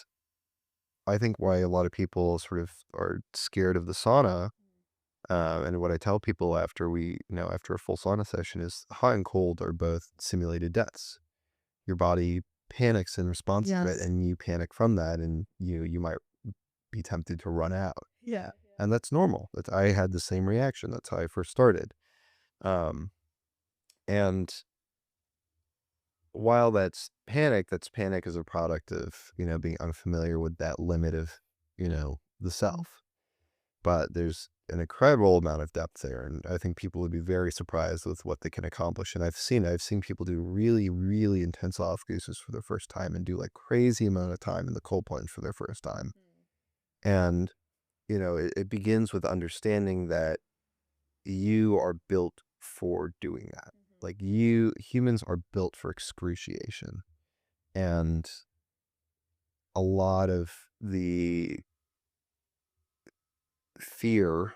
I think why a lot of people sort of are scared of the sauna, and what I tell people after after a full sauna session is hot and cold are both simulated deaths. Your body panics in response to it,
Yes.
and you panic from that, and you might be tempted to run out.
Yeah.
And that's normal. I had the same reaction. That's how I first started. Um, and while that's panic as a product of, being unfamiliar with that limit of, the self. But there's an incredible amount of depth there. And I think people would be very surprised with what they can accomplish. And I've seen people do really, really intense off gooses for their first time and do like crazy amount of time in the cold plunge for their first time. And, it begins with understanding that you are built for doing that. Like humans are built for excruciation. And a lot of the fear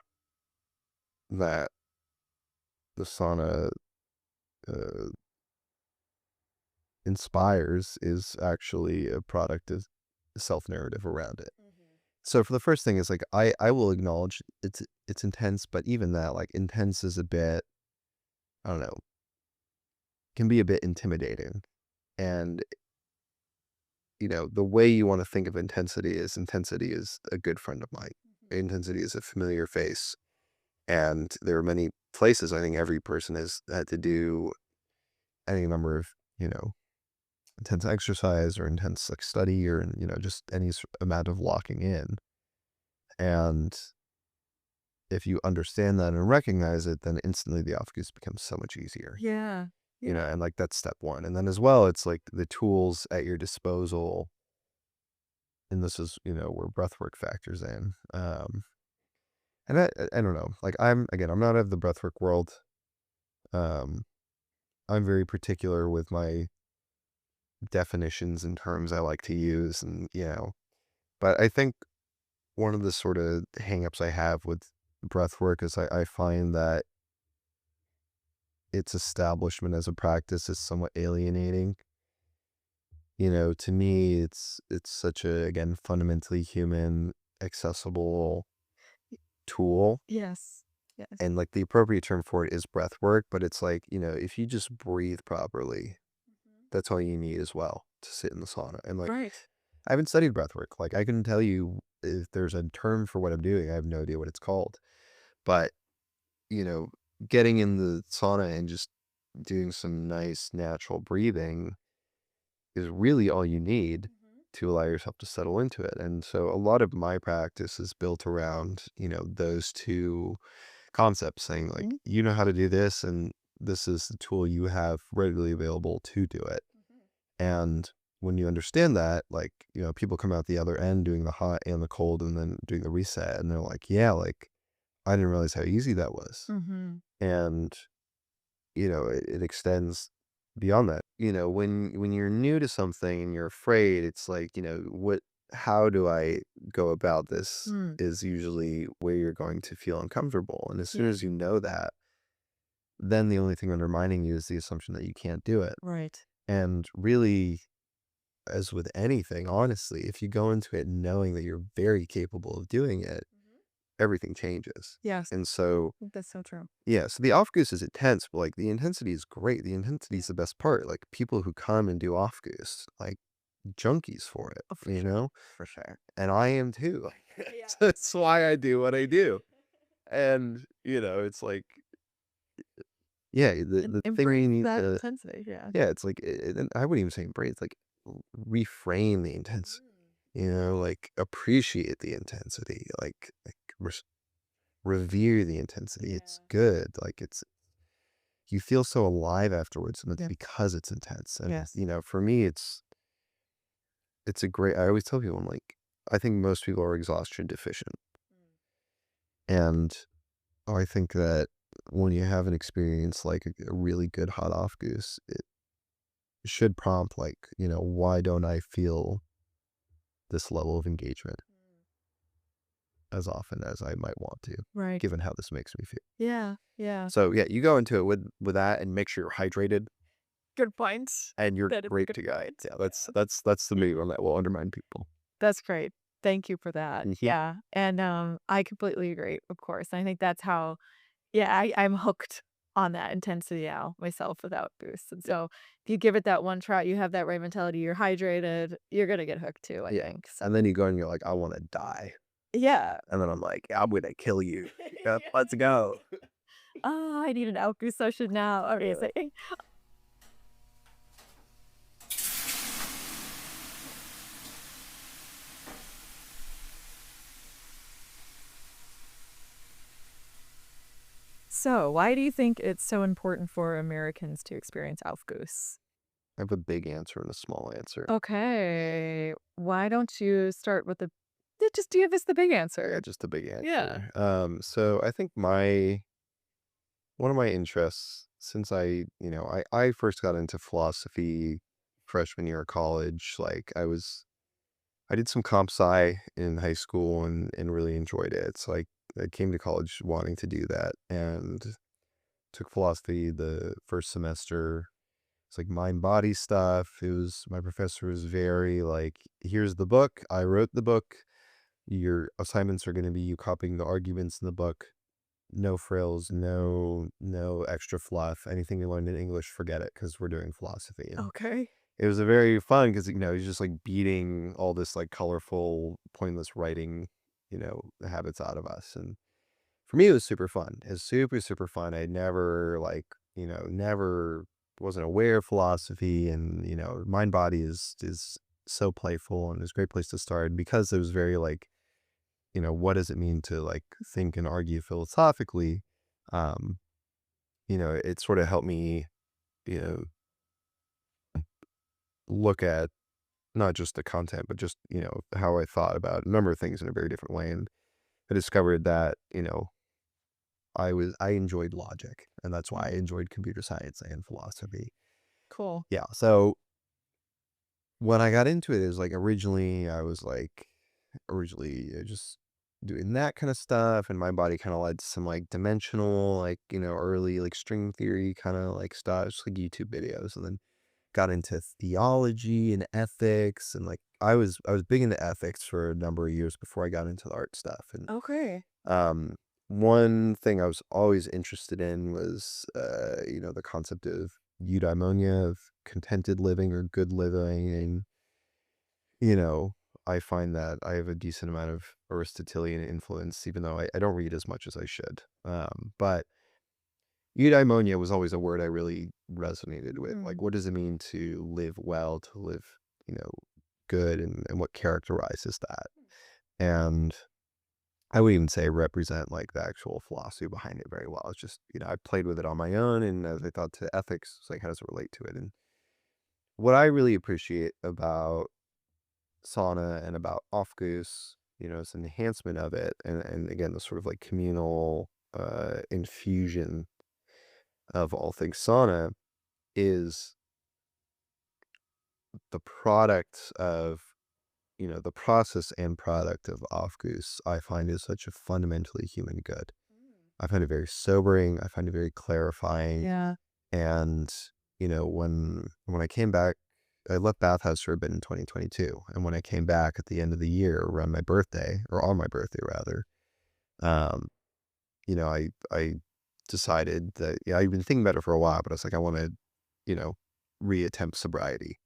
that the sauna uh, inspires is actually a product of self-narrative around it. So for the first thing is like I will acknowledge it's intense, but even that, like, intense is a bit, I don't know, can be a bit intimidating. And the way you want to think of intensity is a good friend of mine. Intensity is a familiar face. And there are many places I think every person has had to do any number of, intense exercise or intense like study or, just any amount of locking in. And if you understand that and recognize it, then instantly the off goose becomes so much easier.
Yeah.
And like that's step one. And then as well, it's like the tools at your disposal. And this is, where breathwork factors in. And I don't know, like I'm not of the breathwork world. Um, I'm very particular with my definitions and terms I like to use, and but I think one of the sort of hangups I have with breath work is I find that its establishment as a practice is somewhat alienating. To me, it's such a, again, fundamentally human, accessible tool.
Yes. Yes.
And like the appropriate term for it is breath work, but it's like, if you just breathe properly, that's all you need as well to sit in the sauna. And like,
Right.
I haven't studied breath work. Like I couldn't tell you if there's a term for what I'm doing. I have no idea what it's called. But, you know, getting in the sauna and just doing some nice natural breathing is really all you need to allow yourself to settle into it. And so a lot of my practice is built around, those two concepts, saying like, you know how to do this, and this is the tool you have readily available to do it. And when you understand that, like, people come out the other end doing the hot and the cold and then doing the reset, and they're like, yeah, like, I didn't realize how easy that was. And, it extends beyond that. When you're new to something and you're afraid, it's like, how do I go about this
Mm,
is usually where you're going to feel uncomfortable. And as soon
yeah.
as you know that, then the only thing undermining you is the assumption that you can't do it.
Right.
And really, as with anything, honestly, if you go into it knowing that you're very capable of doing it,
Mhm.
everything changes.
Yes,
And so,
I think that's so true.
yeah, so the off-goose is intense, but like the intensity is great. The intensity is
Yeah.
the best part. Like people who come and do off-goose, like junkies for it,
Oh, for
you
sure.
know?
For sure.
And I am too.
Yeah.
So that's why I do what I do. And, it's like, yeah, the thing
Embrace
you need
that
to,
intensity. Yeah.
yeah, it's like, and I wouldn't even say embrace, like reframe the intensity, like appreciate the intensity, like revere the intensity. It's
Yeah.
good. Like you feel so alive afterwards, and it's
Yeah.
because it's intense. And,
Yes.
for me, it's a great, I always tell people, I'm like, I think most people are exhaustion deficient. And I think that when you have an experience like a really good hot off goose, it should prompt like, why don't I feel this level of engagement as often as I might want to,
Right.
given how this makes me feel.
Yeah. Yeah.
So yeah, you go into it with that and make sure you're hydrated
Good points.
and you're
That is a
great
good
to go.
point.
Yeah,
Yeah.
that's the move on that will undermine people.
That's great. Thank you for that.
Mhm.
Yeah. And I completely agree, of course. I think that's how I'm hooked on that intensity now myself without boosts. And so if you give it that one try, you have that right mentality, you're hydrated, you're gonna get hooked too, I
Yeah.
think. So
And then you go and you're like, I want to die.
yeah.
And then I'm like, I'm gonna kill you. Yeah, let's go.
Oh, I need an Aufguss session now.
Yeah.
Amazing. So, why do you think it's so important for Americans to experience Aufguss?
I have a big answer and a small answer.
Okay. Why don't you start with just give us the big
Yeah,
answer?
just a big
Yeah.
answer. So I think one of my interests since I first got into philosophy freshman year of college, like I did some comp sci in high school and really enjoyed it. So I came to college wanting to do that and took philosophy the first semester. It's like mind body stuff. My professor was very like, here's the book. I wrote the book. Your assignments are going to be you copying the arguments in the book. No frills, no extra fluff. Anything you learned in English, forget it because we're doing philosophy. And
Okay.
it was a very fun because he's just like beating all this like colorful, pointless writing, habits out of us. And for me, it was super fun. It was super, super fun. I never never wasn't aware of philosophy, and mind body is so playful and it's a great place to start because it was very like, what does it mean to like think and argue philosophically? Um, it sort of helped me, you know, look at not just the content, but just, how I thought about a number of things in a very different way. And I discovered that, I enjoyed logic, and that's why I enjoyed computer science and philosophy.
Cool.
Yeah. So when I got into it, it was like originally I was like just doing that kind of stuff, and my body kind of led to some like dimensional, like, early like string theory kind of like stuff, just like YouTube videos, and then got into theology and ethics, and like I was big into ethics for a number of years before I got into the art stuff. And
Okay.
um one thing I was always interested in was the concept of eudaimonia, of contented living or good living. And you know I find that I have a decent amount of Aristotelian influence, even though I don't read as much as I should. But eudaimonia was always a word I really resonated with. Like,
Mm.
what does it mean to live well, to live, you know, good, and what characterizes that? And I would even say represent like the actual philosophy behind it very well. It's just, I played with it on my own, and as I thought to ethics, it's like, how does it relate to it? And what I really appreciate about sauna and about Aufguss, is an enhancement of it, and again, the sort of like communal infusion of all things sauna is the product of the process and product of Aufguss, I find is such a fundamentally human good. I find it very sobering. I find it very clarifying.
Yeah.
And, when I came back, I left Bathhouse for a bit in 2022. And when I came back at the end of the year around my birthday, or on my birthday rather, um, I decided that, I've been thinking about it for a while, but I was like, I want to, reattempt sobriety.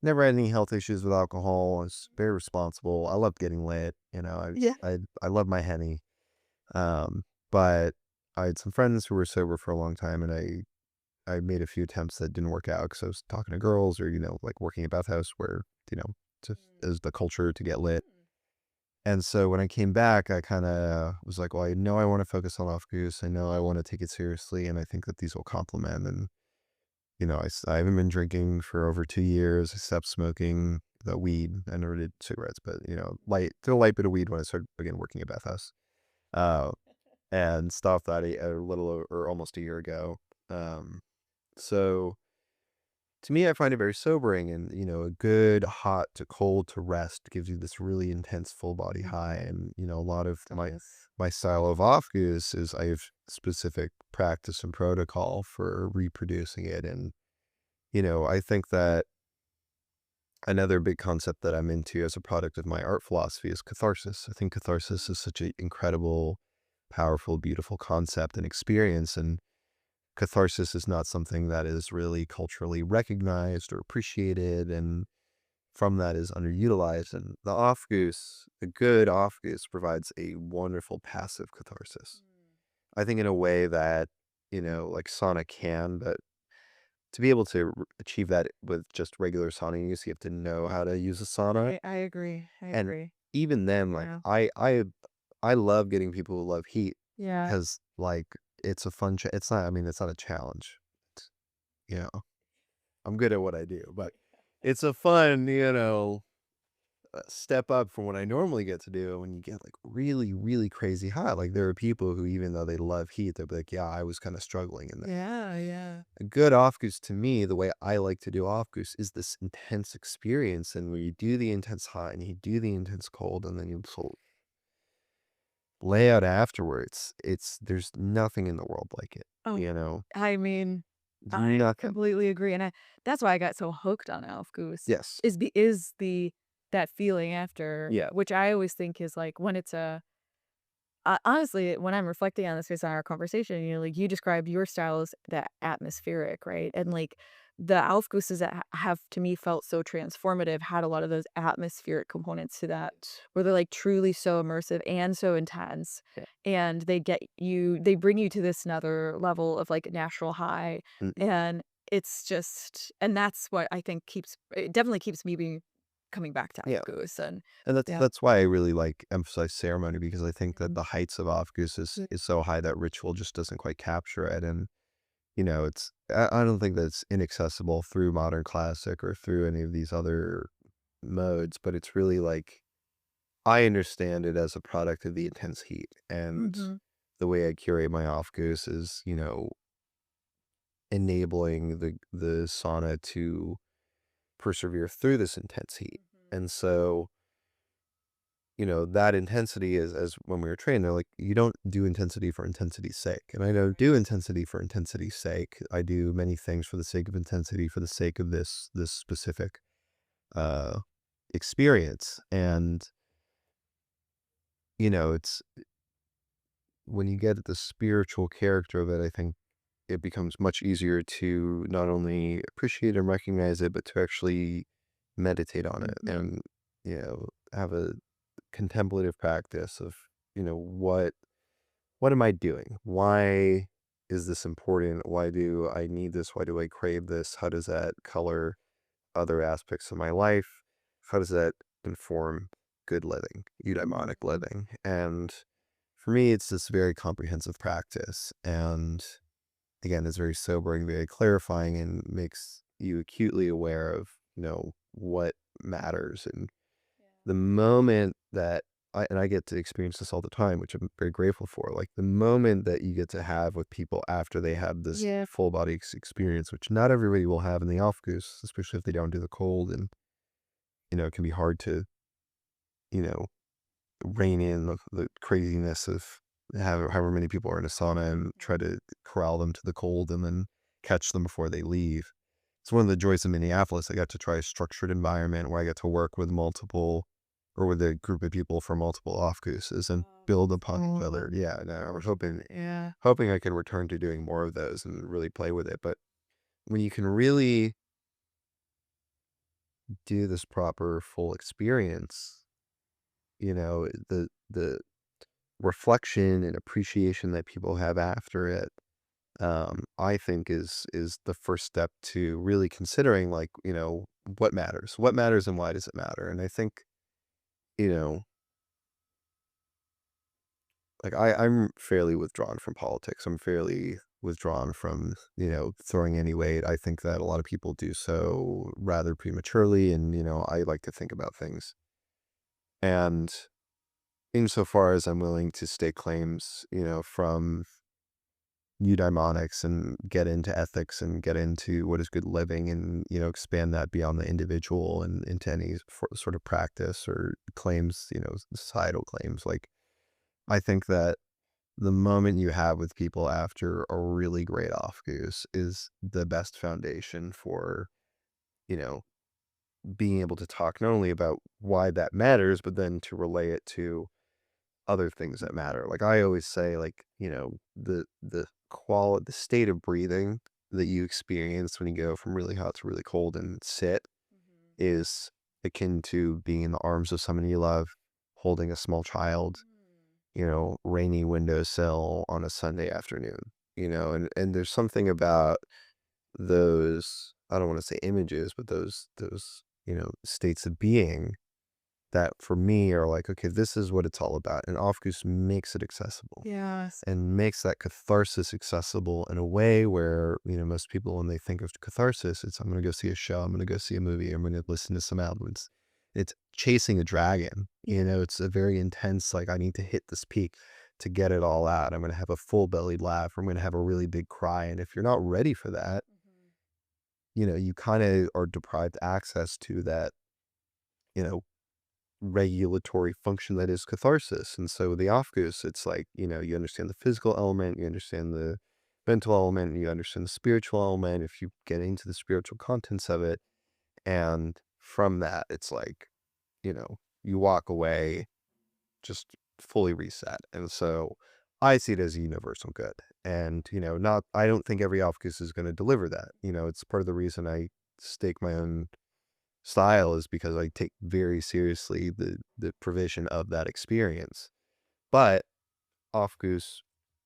Never had any health issues with alcohol. I was very responsible. I loved getting lit.
Yeah.
I love my Henny. But I had some friends who were sober for a long time, and I made a few attempts that didn't work out because I was talking to girls or, like working at Bathhouse where, just is the culture to get lit. And so when I came back, I kind of was like, well, I know I want to focus on Aufguss. I know I want to take it seriously. And I think that these will complement. And, I haven't been drinking for over 2 years. I stopped smoking the weed. I never did cigarettes, but, did a light bit of weed when I started again working at Bathhouse. And stopped that a little or almost a year ago. So to me, I find it very sobering, and a good hot to cold to rest gives you this really intense full body high. And a lot of my style of Aufguss is I have specific practice and protocol for reproducing it. And I think that another big concept that I'm into as a product of my art philosophy is catharsis. I think catharsis is such an incredible, powerful, beautiful concept and experience. And catharsis is not something that is really culturally recognized or appreciated, and from that is underutilized. And the good Aufguss provides a wonderful passive catharsis. I think in a way that, like sauna can, but to be able to achieve that with just regular sauna use, you have to know how to use a sauna.
I agree. I
And
agree.
even then, like
Yeah.
I love getting people who love heat
Yeah.
because like it's a fun, it's not, I mean, it's not a challenge. It's, you know, I'm good at what I do, but it's a fun, step up from what I normally get to do when you get like really, really crazy hot. Like there are people who, even though they love heat, they'll be like, yeah, I was kind of struggling in that.
Yeah. Yeah.
A good Aufguss to me, the way I like to do Aufguss is this intense experience. And where you do the intense hot and you do the intense cold and then you lay out afterwards. There's nothing in the world like it,
Oh,
you know?
I mean,
There's
I
nothing.
completely agree, and that's why I got so hooked on Aufguss.
Yes.
Is the that feeling after,
Yeah.
which I always think is like when it's honestly, when I'm reflecting on this based on our conversation, like you described your style as that atmospheric, right? And like the Aufgusses that have to me felt so transformative had a lot of those atmospheric components to that, where they're like truly so immersive and so intense,
Yeah.
and they bring you to this another level of like natural high,
Mm,
and it's just, and that's what I think it definitely keeps me coming back to
yeah.
Aufguss, and
And
yeah.
that's why I really like emphasize ceremony, because I think that
Mhm.
the heights of Aufguss is so high that ritual just doesn't quite capture it. And I don't think that's inaccessible through modern classic or through any of these other modes, but it's really like I understand it as a product of the intense heat. And
Mhm.
the way I curate my Aufguss is, enabling the sauna to persevere through this intense heat. And so, that intensity is, as when we were trained, they're like, you don't do intensity for intensity's sake. And I don't do intensity for intensity's sake. I do many things for the sake of intensity, for the sake of this specific uh experience. And, it's when you get at the spiritual character of it, I think it becomes much easier to not only appreciate and recognize it, but to actually meditate on it
Mhm.
and, have a contemplative practice of, what am I doing? Why is this important? Why do I need this? Why do I crave this? How does that color other aspects of my life? How does that inform good living, eudaimonic living? And for me, it's this very comprehensive practice. And again, it's very sobering, very clarifying, and makes you acutely aware of, what matters. And the moment that I get to experience this all the time, which I'm very grateful for, like the moment that you get to have with people after they have this
Yeah.
full body experience, which not everybody will have in the Aufguss, especially if they don't do the cold. And, it can be hard to you know, rein in the craziness of however many people are in a sauna and try to corral them to the cold and then catch them before they leave. It's one of the joys of Minneapolis. I got to try a structured environment where I got to work with multiple or with a group of people from multiple Aufgusses and build upon each other. Yeah, and I was hoping I can return to doing more of those and really play with it. But when you can really do this proper full experience, the reflection and appreciation that people have after it, I think is the first step to really considering like, what matters and why does it matter? And I think, you know, like I'm fairly withdrawn from politics. I'm fairly withdrawn from, throwing any weight. I think that a lot of people do so rather prematurely. And, I like to think about things. And insofar as I'm willing to stake claims, from eudaimonics and get into ethics and get into what is good living and, expand that beyond the individual and into any sort of practice or claims, societal claims. Like, I think that the moment you have with people after a really great Aufguss is the best foundation for, you know, being able to talk not only about why that matters, but then to relay it to other things that matter. Like I always say, like, the state of breathing that you experience when you go from really hot to really cold and sit is akin to being in the arms of someone you love, holding a small child, rainy windowsill on a Sunday afternoon, and there's something about those, I don't want to say images, but those, states of being that for me are like, okay, this is what it's all about. And Aufguss makes it accessible
Yes.
and makes that catharsis accessible in a way where, most people, when they think of catharsis, it's I'm going to go see a show, I'm going to go see a movie, I'm going to listen to some albums. It's chasing a dragon, it's a very intense, like I need to hit this peak to get it all out. I'm going to have a full bellied laugh. I'm going to have a really big cry. And if you're not ready for that, you kind of are deprived access to that, you know, regulatory function that is catharsis. And so the Aufguss, it's like, you understand the physical element, you understand the mental element, you understand the spiritual element if you get into the spiritual contents of it. And from that, it's like, you walk away just fully reset. And so I see it as a universal good. And, I don't think every Aufguss is going to deliver that. It's part of the reason I stake my own style is because I take very seriously the provision of that experience. But Aufguss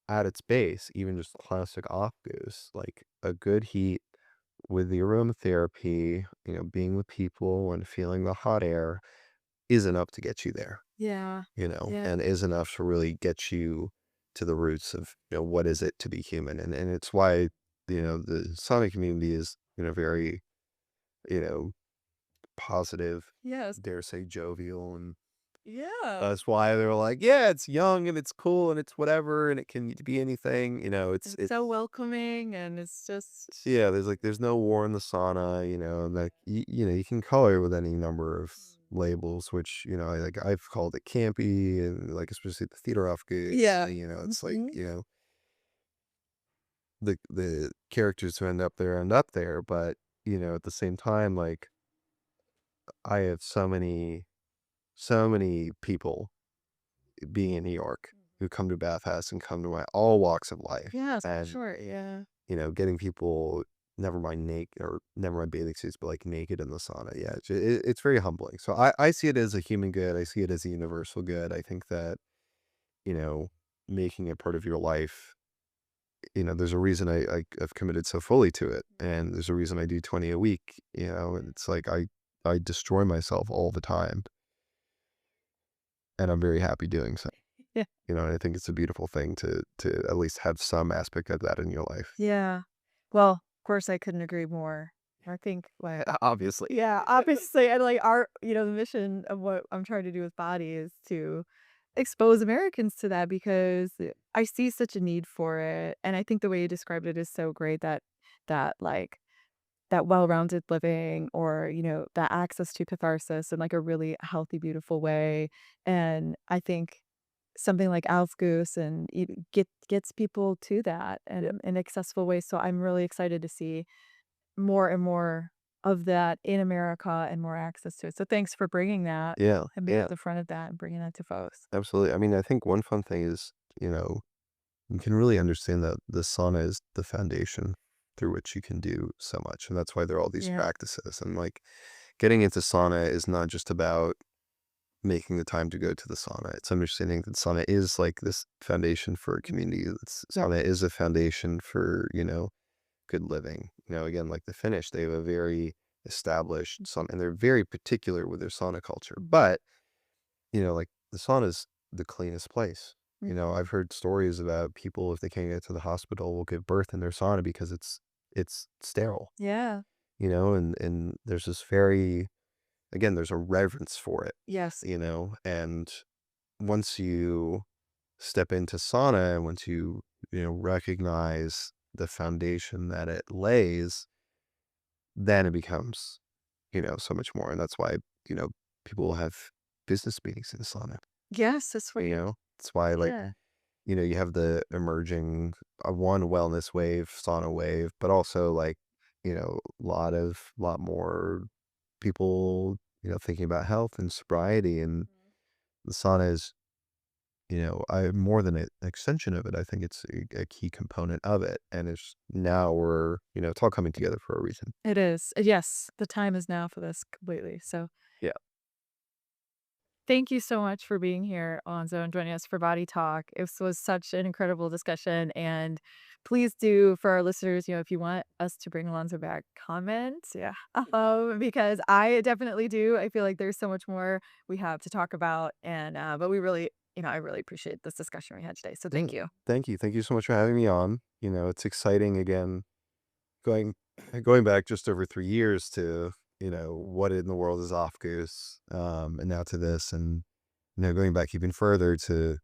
at its base, even just classic Aufguss, like a good heat with the aromatherapy, being with people and feeling the hot air is enough to get you there,
Yeah. Yeah.
and is enough to really get you to the roots of, what is it to be human. And it's why, the Sonic community is, very, you know, positive,
Yes.
dare say jovial, and
Yeah.
that's why they're like, yeah, it's young and it's cool and it's whatever and it can be anything,
It's so welcoming and it's just
yeah, there's no war in the sauna, like you can color with any number of labels, which, I've called it campy and like especially the theater off gigs,
yeah.
it's like,
Mhm.
the characters who end up there, but at the same time, like I have so many people being in New York who come to Bathhouse and come to my all walks of life.
Yes, for
And,
sure. Yeah.
getting people, never mind naked or never mind bathing suits, but like naked in the sauna. Yeah. It's very humbling. So I see it as a human good. I see it as a universal good. I think that, you know, making it part of your life, there's a reason I've committed so fully to it. And there's a reason I do 20 a week, and it's like, I destroy myself all the time and I'm very happy doing so.
Yeah.
And I think it's a beautiful thing to at least have some aspect of that in your life.
Yeah. Well, of course, I couldn't agree more. I think, like,
Obviously.
yeah, obviously, and like our, the mission of what I'm trying to do with Body is to expose Americans to that because I see such a need for it, and I think the way you described it is so great that like that well-rounded living, or, that access to catharsis in like a really healthy, beautiful way. And I think something like Aufguss and gets people to that in accessible ways. So I'm really excited to see more and more of that in America and more access to it. So thanks for bringing that
Yeah,
and being
yeah,
at the front of that and bringing that to folks.
absolutely. I mean, I think one fun thing is, you can really understand that the sauna is the foundation through which you can do so much. And that's why there are all these
Yeah.
practices. And like getting into sauna is not just about making the time to go to the sauna. It's understanding that sauna is like this foundation for a community.
Yeah.
Sauna is a foundation for, good living. Again, like the Finnish, they have a very established sauna and they're very particular with their sauna culture. But, like the sauna is the cleanest place. I've heard stories about people, if they can't get to the hospital, will give birth in their sauna because it's sterile,
Yeah.
and there's this very, again, there's a reverence for it,
Yes.
and once you step into sauna and once you, recognize the foundation that it lays, then it becomes, so much more. And that's why, you know, people will have business meetings in sauna,
Yes, that's what.
it's why, like,
Yeah.
you have the emerging one wellness wave, sauna wave, but also like, lot more people, thinking about health and sobriety, and the sauna is, I more than an extension of it. I think it's a key component of it, and it's now we're, it's all coming together for a reason.
It is. Yes, the time is now for this completely. So
Yeah.
thank you so much for being here, Alonzo, and joining us for Body Talk. It was such an incredible discussion. And please do, for our listeners, if you want us to bring Alonzo back, comment. Yeah. Because I definitely do. I feel like there's so much more we have to talk about. And, but we really, I really appreciate this discussion we had today. So thank
Mm,
you.
Thank you. Thank you so much for having me on. It's exciting again, going going back just over 3 years to, what in the world is Aufguss, and now to this, and going back even further to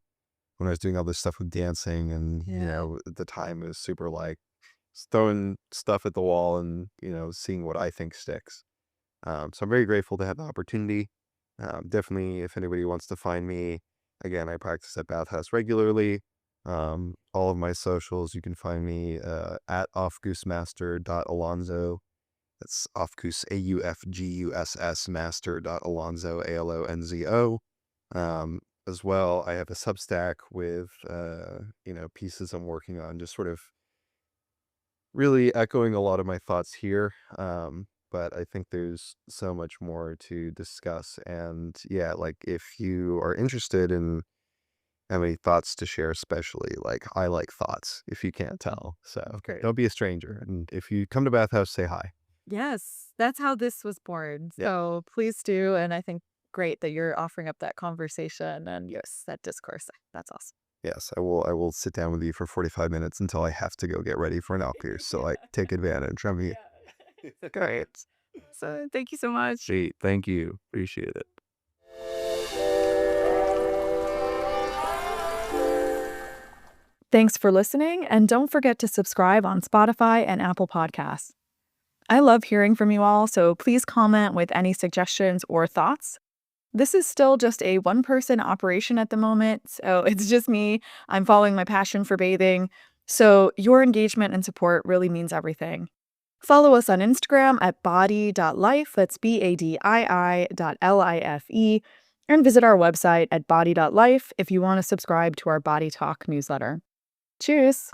when I was doing all this stuff with dancing, and
Yeah.
at the time it was super like throwing stuff at the wall and seeing what I think sticks. So I'm very grateful to have the opportunity. Definitely, if anybody wants to find me, again, I practice at Bathhouse regularly. All of my socials, you can find me at aufgussmaster.alonzo. That's Aufguss, Aufguss master.alonzo, Alonzo. As well, I have a Substack with, pieces I'm working on, just sort of really echoing a lot of my thoughts here. But I think there's so much more to discuss. And yeah, like if you are interested in have any thoughts to share, especially like I like thoughts, if you can't tell. So
Great.
don't be a stranger. And if you come to Bathhouse, say hi.
Yes, that's how this was born.
Yeah.
So please do. And I think great that you're offering up that conversation and yes, that discourse. That's awesome.
Yes, I will sit down with you for 45 minutes until I have to go get ready for an outpiece. So like take advantage. I mean,
Great. So thank you so much.
gee, thank you. Appreciate it.
Thanks for listening, and don't forget to subscribe on Spotify and Apple Podcasts. I love hearing from you all, so please comment with any suggestions or thoughts. This is still just a one-person operation at the moment, so it's just me. I'm following my passion for bathing, so your engagement and support really means everything. Follow us on Instagram at body.life, that's BADII.LIFE, and visit our website at body.life if you want to subscribe to our Body Talk newsletter. Cheers!